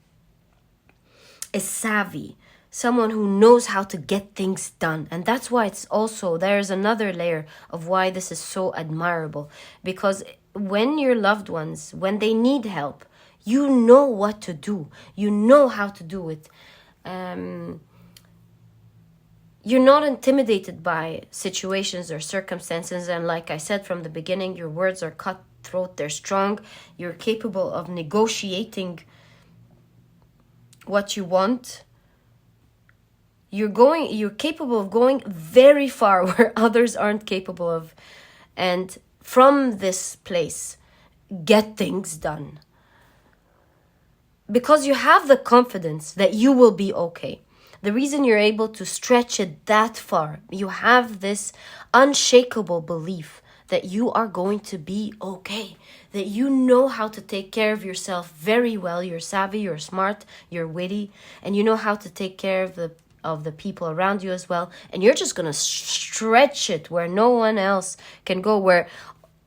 is savvy, someone who knows how to get things done. And that's why it's also, there's another layer of why this is so admirable. Because when your loved ones, when they need help, you know what to do. You know how to do it. You're not intimidated by situations or circumstances. And like I said from the beginning, your words are cutthroat, they're strong. You're capable of negotiating what you want. You're capable of going very far where others aren't capable of. And from this place, get things done. Because you have the confidence that you will be okay. The reason you're able to stretch it that far, you have this unshakable belief that you are going to be okay, that you know how to take care of yourself very well. You're savvy, you're smart, you're witty, and you know how to take care of the people around you as well. And you're just going to stretch it where no one else can go, where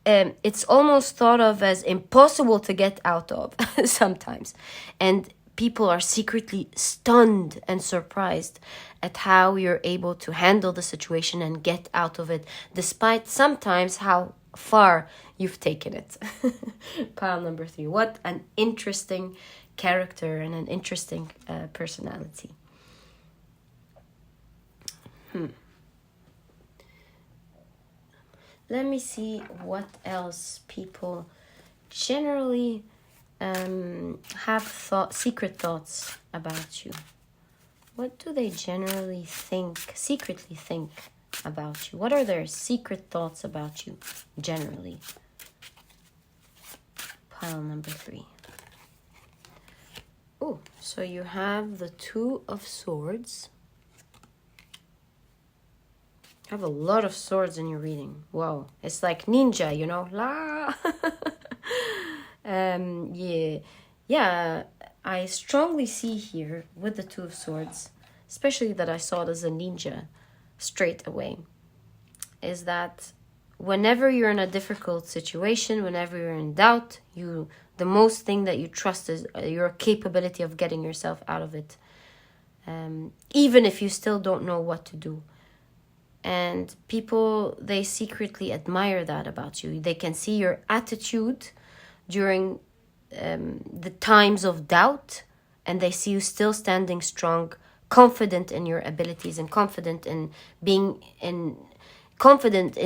it's almost thought of as impossible to get out of sometimes. And people are secretly stunned and surprised at how you're able to handle the situation and get out of it, despite sometimes how far you've taken it. Pile number 3. What an interesting character and an interesting personality. Let me see what else people generally have secret thoughts about you. What do they generally secretly think about you? What are their secret thoughts about you generally? Pile number 3. Oh, so you have the 2 of Swords. You have a lot of swords in your reading. Whoa, it's like ninja, you know? La. Yeah, I strongly see here with the 2 of Swords, especially that I saw it as a ninja straight away, is that whenever you're in a difficult situation, whenever you're in doubt, the most thing that you trust is your capability of getting yourself out of it, even if you still don't know what to do. And people, they secretly admire that about you. They can see your attitude during the times of doubt, and they see you still standing strong, confident in your abilities, and confident in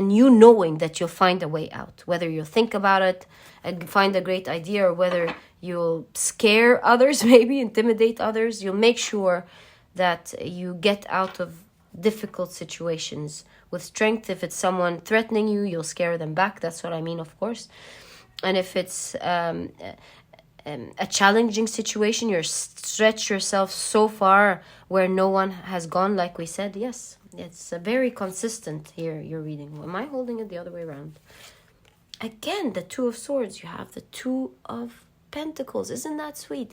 you knowing that you'll find a way out. Whether you'll think about it and find a great idea, or whether you'll scare others, maybe intimidate others, you'll make sure that you get out of difficult situations with strength. If it's someone threatening you, you'll scare them back. That's what I mean, of course. And if it's a challenging situation, you're stretched yourself so far where no one has gone, like we said. Yes, it's very consistent here, your reading. Am I holding it the other way around? Again, the Two of Swords, you have the Two of Pentacles. Isn't that sweet?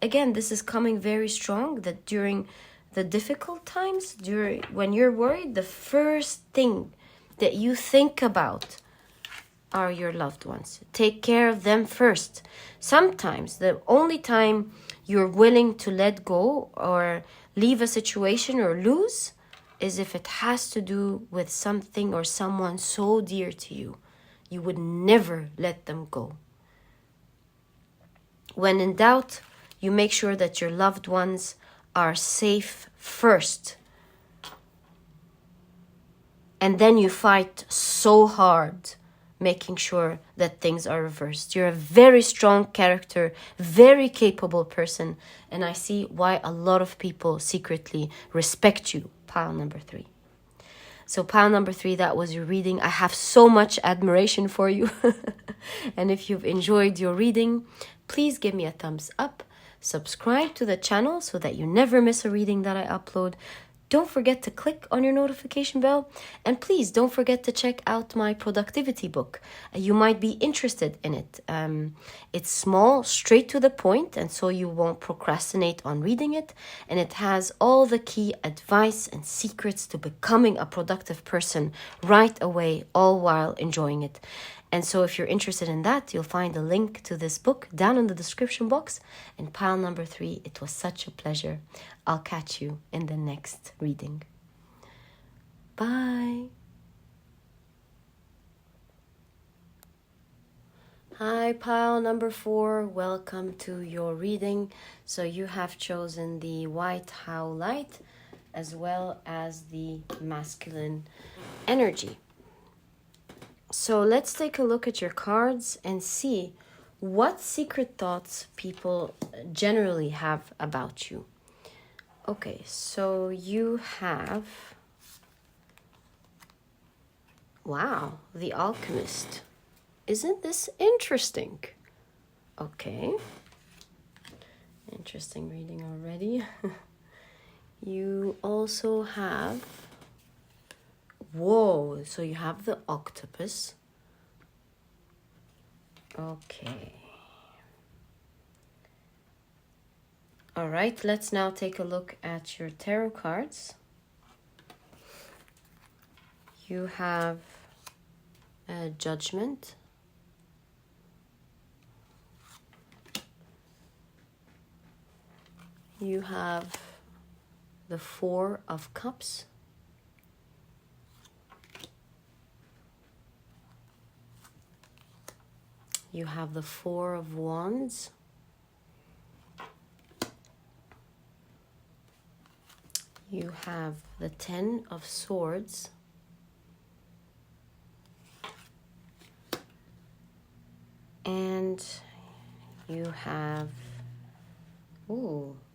Again, this is coming very strong, that during the difficult times, when you're worried, the first thing that you think about are your loved ones. Take care of them first. Sometimes the only time you're willing to let go or leave a situation or lose is if it has to do with something or someone so dear to you. You would never let them go. When in doubt, you make sure that your loved ones are safe first. And then you fight so hard, making sure that things are reversed. You're a very strong character, very capable person. And I see why a lot of people secretly respect you. Pile number 3. So pile number 3, that was your reading. I have so much admiration for you. And if you've enjoyed your reading, please give me a thumbs up. Subscribe to the channel so that you never miss a reading that I upload. Don't forget to click on your notification bell. And please don't forget to check out my productivity book. You might be interested in it. It's small, straight to the point, and so you won't procrastinate on reading it. And it has all the key advice and secrets to becoming a productive person right away, all while enjoying it. And so if you're interested in that, you'll find a link to this book down in the description box. And pile number 3, it was such a pleasure. I'll catch you in the next reading. Bye. Hi, pile number 4. Welcome to your reading. So you have chosen the white Howlite as well as the masculine energy. So let's take a look at your cards and see what secret thoughts people generally have about you. Okay, so you have, wow, the Alchemist. Isn't this interesting? Okay. Interesting reading already. You also have, whoa, so you have the Octopus. Okay. All right, let's now take a look at your tarot cards. You have Judgment. You have the Four of Cups. You have the Four of Wands. You have the Ten of Swords. And you have,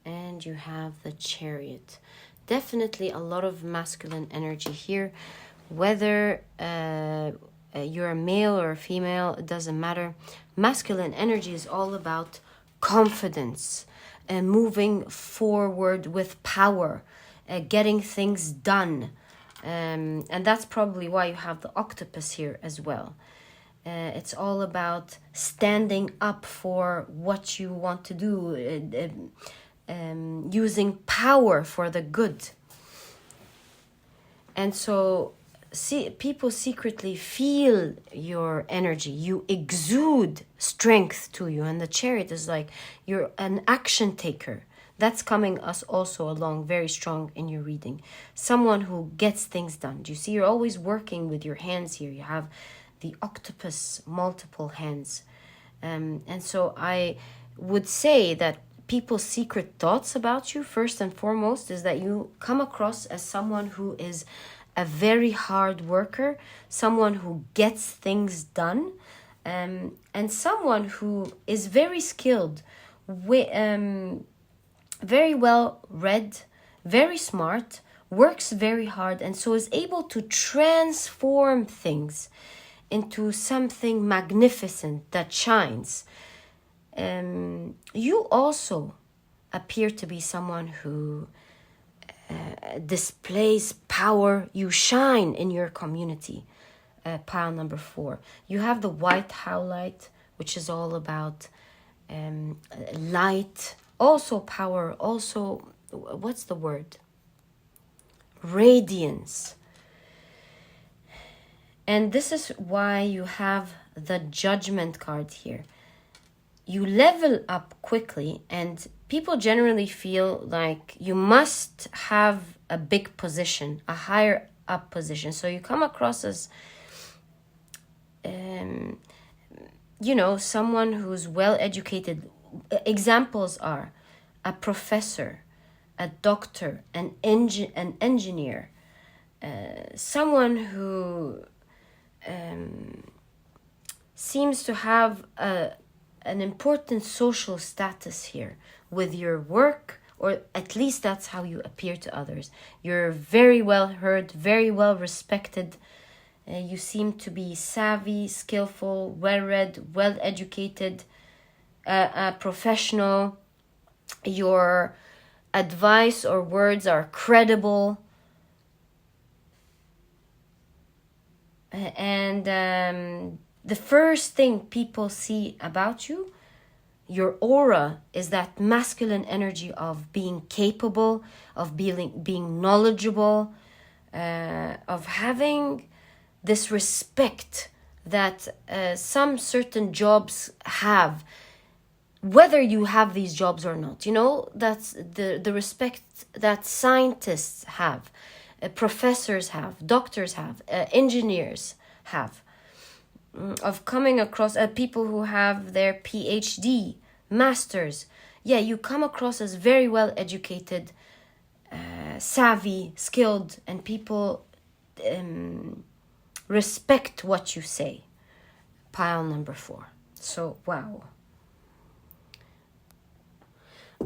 and you have the Chariot. Definitely a lot of masculine energy here. Whether you're a male or a female, it doesn't matter. Masculine energy is all about confidence and moving forward with power, getting things done. And that's probably why you have the Octopus here as well. It's all about standing up for what you want to do, using power for the good. And so people secretly feel your energy. You exude strength to you. And the Chariot is like you're an action taker. That's coming us also along very strong in your reading. Someone who gets things done. Do you see? You're always working with your hands here. You have the Octopus, multiple hands. And so I would say that people's secret thoughts about you, first and foremost, is that you come across as someone who is a very hard worker, someone who gets things done, and someone who is very skilled, very well read, very smart, works very hard, and so is able to transform things into something magnificent that shines. You also appear to be someone who displays power. You shine in your community. Pile number 4. You have the white Howlite, which is all about light, also power, also, what's the word? Radiance. And this is why you have the Judgment card here. You level up quickly, and people generally feel like you must have a big position, a higher up position. So you come across as, someone who's well educated. Examples are a professor, a doctor, an engineer, someone who seems to have an important social status here with your work, or at least that's how you appear to others. You're very well heard, very well respected. You seem to be savvy, skillful, well-read, well-educated, professional. Your advice or words are credible. And the first thing people see about you, your aura, is that masculine energy of being capable, of being knowledgeable, of having this respect that some certain jobs have, whether you have these jobs or not. That's the respect that scientists have, professors have, doctors have, engineers have, of coming across people who have their PhD, masters. Yeah, you come across as very well educated, savvy, skilled, and people respect what you say. Pile number 4. So, wow.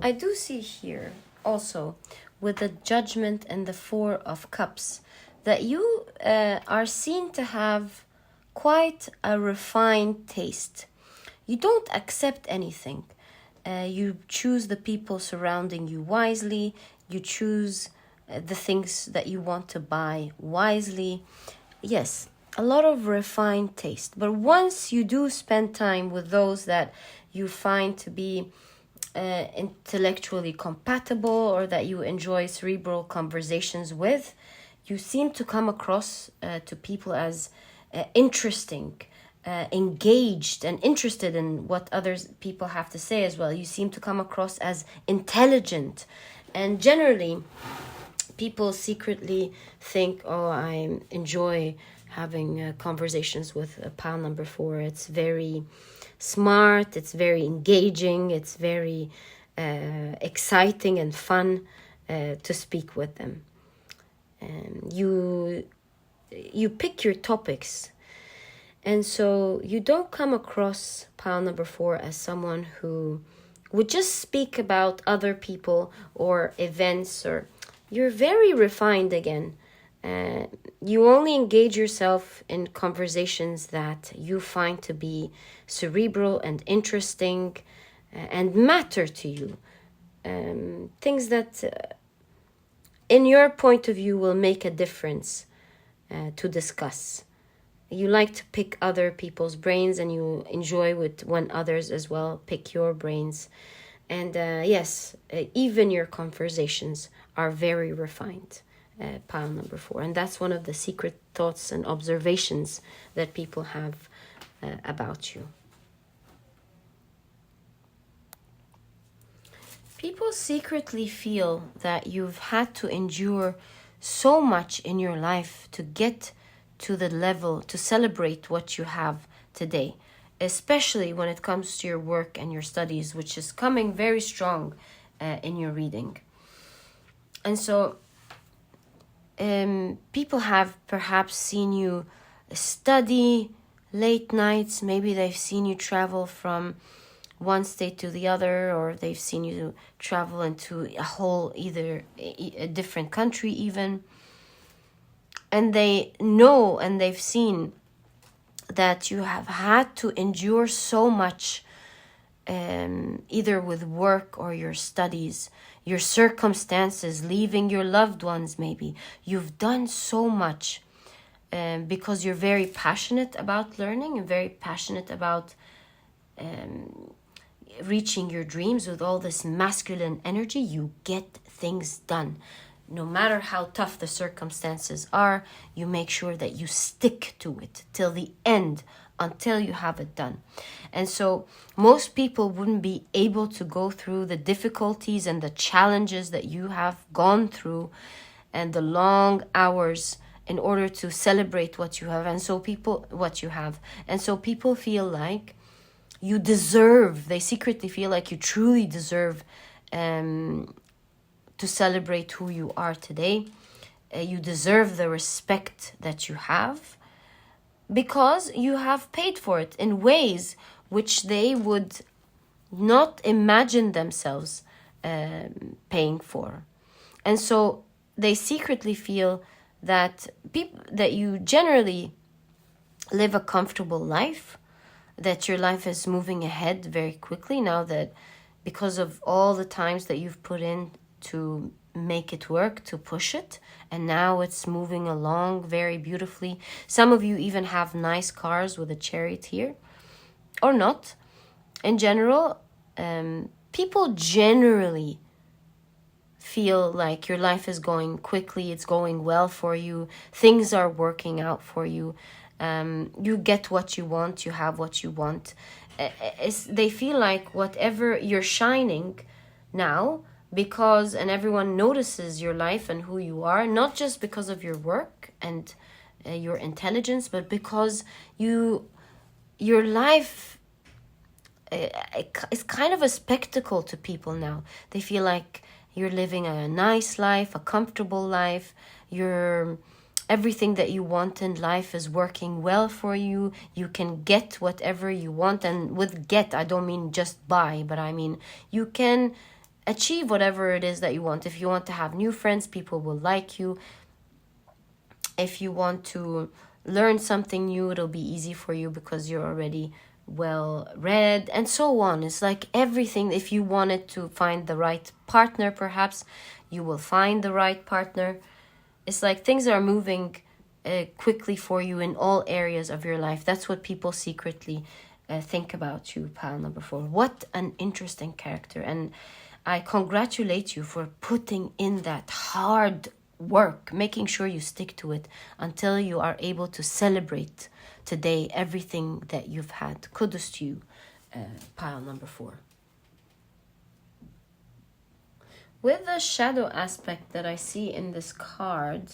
I do see here also with the Judgment and the 4 of Cups that you are seen to have quite a refined taste. You don't accept anything. You choose the people surrounding you wisely. You choose the things that you want to buy wisely. Yes, a lot of refined taste. But once you do spend time with those that you find to be intellectually compatible, or that you enjoy cerebral conversations with, you seem to come across to people as interesting, engaged, and interested in what others people have to say as well. You seem to come across as intelligent, and generally people secretly think, oh, I enjoy having conversations with pile number 4. It's very smart, it's very engaging, it's very exciting and fun to speak with them. And you pick your topics, and so you don't come across pile number 4 as someone who would just speak about other people or events, or you're very refined again. You only engage yourself in conversations that you find to be cerebral and interesting and matter to you. Things that, in your point of view, will make a difference to discuss. You like to pick other people's brains, and you enjoy when others as well pick your brains. And yes, even your conversations are very refined. Pile number 4, and that's one of the secret thoughts and observations that people have about you. People secretly feel that you've had to endure so much in your life to get to the level to celebrate what you have today, especially when it comes to your work and your studies, which is coming very strong in your reading. And so people have perhaps seen you study late nights. Maybe they've seen you travel from one state to the other, or they've seen you travel into either a different country even. And they know, and they've seen that you have had to endure so much either with work or your studies, your circumstances, leaving your loved ones maybe. You've done so much because you're very passionate about learning and very passionate about reaching your dreams. With all this masculine energy, you get things done. No matter how tough the circumstances are, you make sure that you stick to it till the end, until you have it done. And so most people wouldn't be able to go through the difficulties and the challenges that you have gone through and the long hours in order to celebrate what you have. And so people feel like you deserve, they secretly feel like you truly deserve to celebrate who you are today. You deserve the respect that you have because you have paid for it in ways which they would not imagine themselves paying for. And so they secretly feel that that you generally live a comfortable life, that your life is moving ahead very quickly now, that because of all the times that you've put in to make it work, to push it, and now it's moving along very beautifully. Some of you even have nice cars with a chariot here, or not. In general, people generally feel like your life is going quickly, it's going well for you, things are working out for you. You get what you want, you have what you want. They feel like whatever you're shining now, because, and everyone notices your life and who you are, not just because of your work and your intelligence, but because your life is kind of a spectacle to people now. They feel like you're living a nice life, a comfortable life. Everything that you want in life is working well for you. You can get whatever you want. And with get, I don't mean just buy, but I mean you can achieve whatever it is that you want. If you want to have new friends, people will like you. If you want to learn something new, it'll be easy for you because you're already well read, and so on. It's like everything. If you wanted to find the right partner, perhaps you will find the right partner. It's like things are moving quickly for you in all areas of your life. That's what people secretly think about you, pile number 4. What an interesting character. And I congratulate you for putting in that hard work, making sure you stick to it until you are able to celebrate today everything that you've had. Kudos to you, pile number 4. With the shadow aspect that I see in this card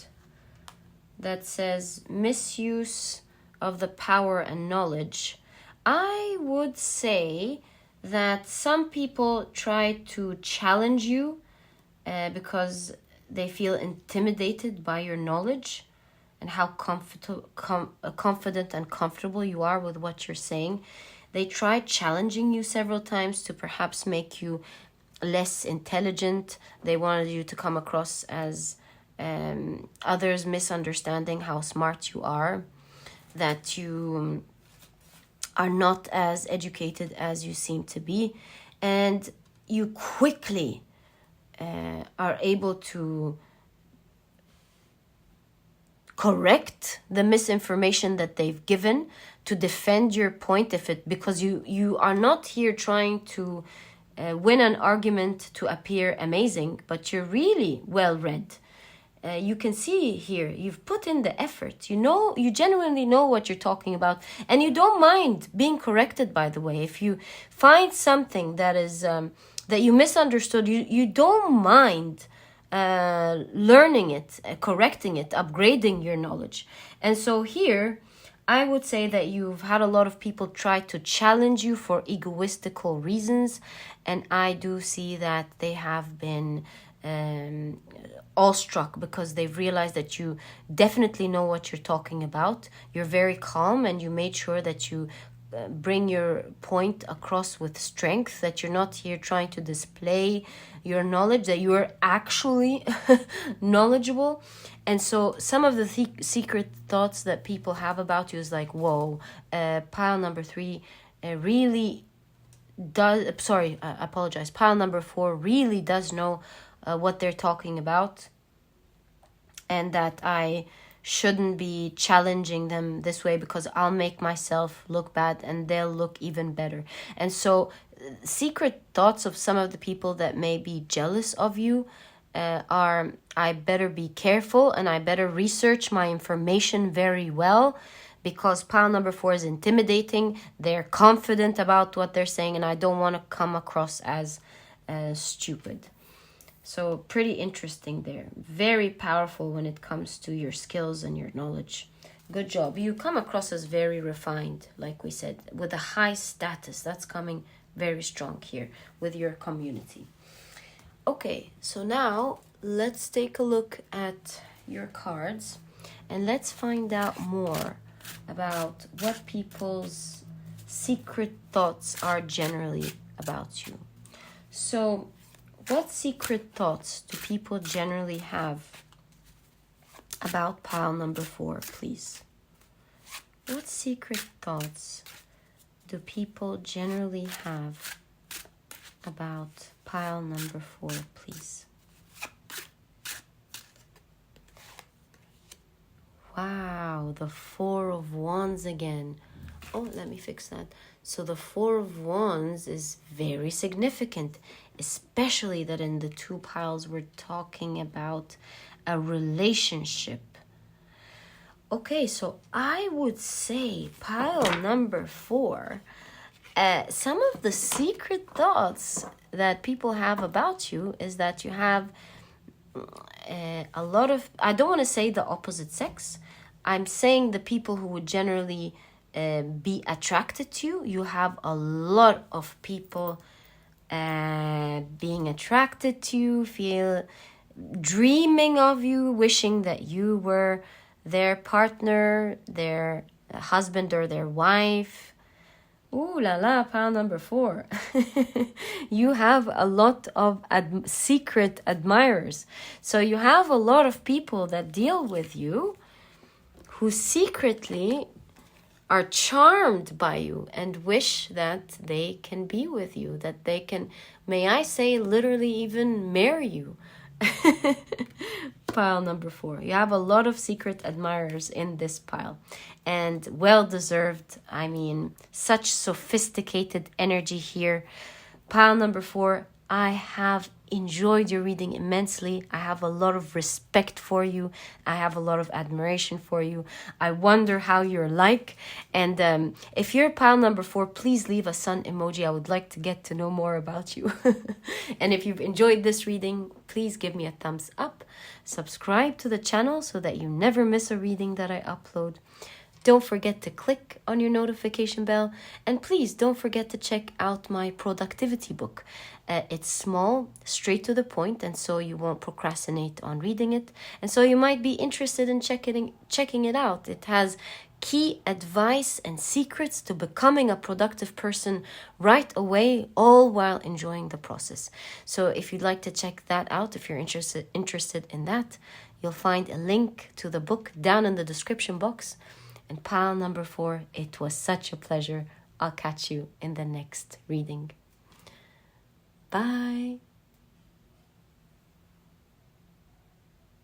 that says misuse of the power and knowledge, I would say that some people try to challenge you because they feel intimidated by your knowledge and how confident and comfortable you are with what you're saying. They tried challenging you several times to perhaps make you less intelligent. They wanted you to come across as others misunderstanding how smart you are, that you are not as educated as you seem to be, and you quickly are able to correct the misinformation that they've given, to defend your point, because you are not here trying to win an argument to appear amazing, but you're really well read. You can see here you've put in the effort. You genuinely know what you're talking about, and you don't mind being corrected. By the way, if you find something that is that you misunderstood, you don't mind learning it, correcting it, upgrading your knowledge. And so here I would say that you've had a lot of people try to challenge you for egoistical reasons, and I do see that they have been awestruck because they've realized that you definitely know what you're talking about. You're very calm, and you made sure that you bring your point across with strength, that you're not here trying to display your knowledge, that you're actually knowledgeable. And so some of the secret thoughts that people have about you is like, whoa, pile number 3 really I apologize. Pile number 4 really does know what they're talking about, and that I shouldn't be challenging them this way because I'll make myself look bad and they'll look even better. And so secret thoughts of some of the people that may be jealous of you are, I better be careful and I better research my information very well, because pile number 4 is intimidating. They're confident about what they're saying, and I don't want to come across as stupid. So pretty interesting there. Very powerful when it comes to your skills and your knowledge. Good job. You come across as very refined, like we said, with a high status. That's coming very strong here with your community. Okay, so now let's take a look at your cards and let's find out more about what people's secret thoughts are generally about you. So, what secret thoughts do people generally have about pile number 4, please? What secret thoughts do people generally have about pile number 4, please? Wow, the 4 of Wands again. Oh, let me fix that. So the 4 of Wands is very significant, especially that in the 2 piles we're talking about a relationship. Okay, so I would say pile number 4, some of the secret thoughts that people have about you is that you have a lot of, I don't want to say the opposite sex, I'm saying the people who would generally be attracted to you. You have a lot of people being attracted to you, dreaming of you, wishing that you were their partner, their husband or their wife. Ooh la la, pile number 4. You have a lot of secret admirers. So you have a lot of people that deal with you who secretly are charmed by you and wish that they can be with you, that they can, may I say, literally even marry you. Pile number 4. You have a lot of secret admirers in this pile, and well deserved. I mean, such sophisticated energy here. Pile number 4, I have enjoyed your reading immensely. I have a lot of respect for you. I have a lot of admiration for you. I wonder how you're like. And if you're pile number 4, please leave a sun emoji. I would like to get to know more about you. And if you've enjoyed this reading, please give me a thumbs up. Subscribe to the channel so that you never miss a reading that I upload. Don't forget to click on your notification bell, and please don't forget to check out my productivity book. It's small, straight to the point, and so you won't procrastinate on reading it, and so you might be interested in checking it out. It has key advice and secrets to becoming a productive person right away, all while enjoying the process. So if you'd like to check that out, if you're interested in that, you'll find a link to the book down in the description box. And pile number 4, it was such a pleasure. I'll catch you in the next reading. Bye.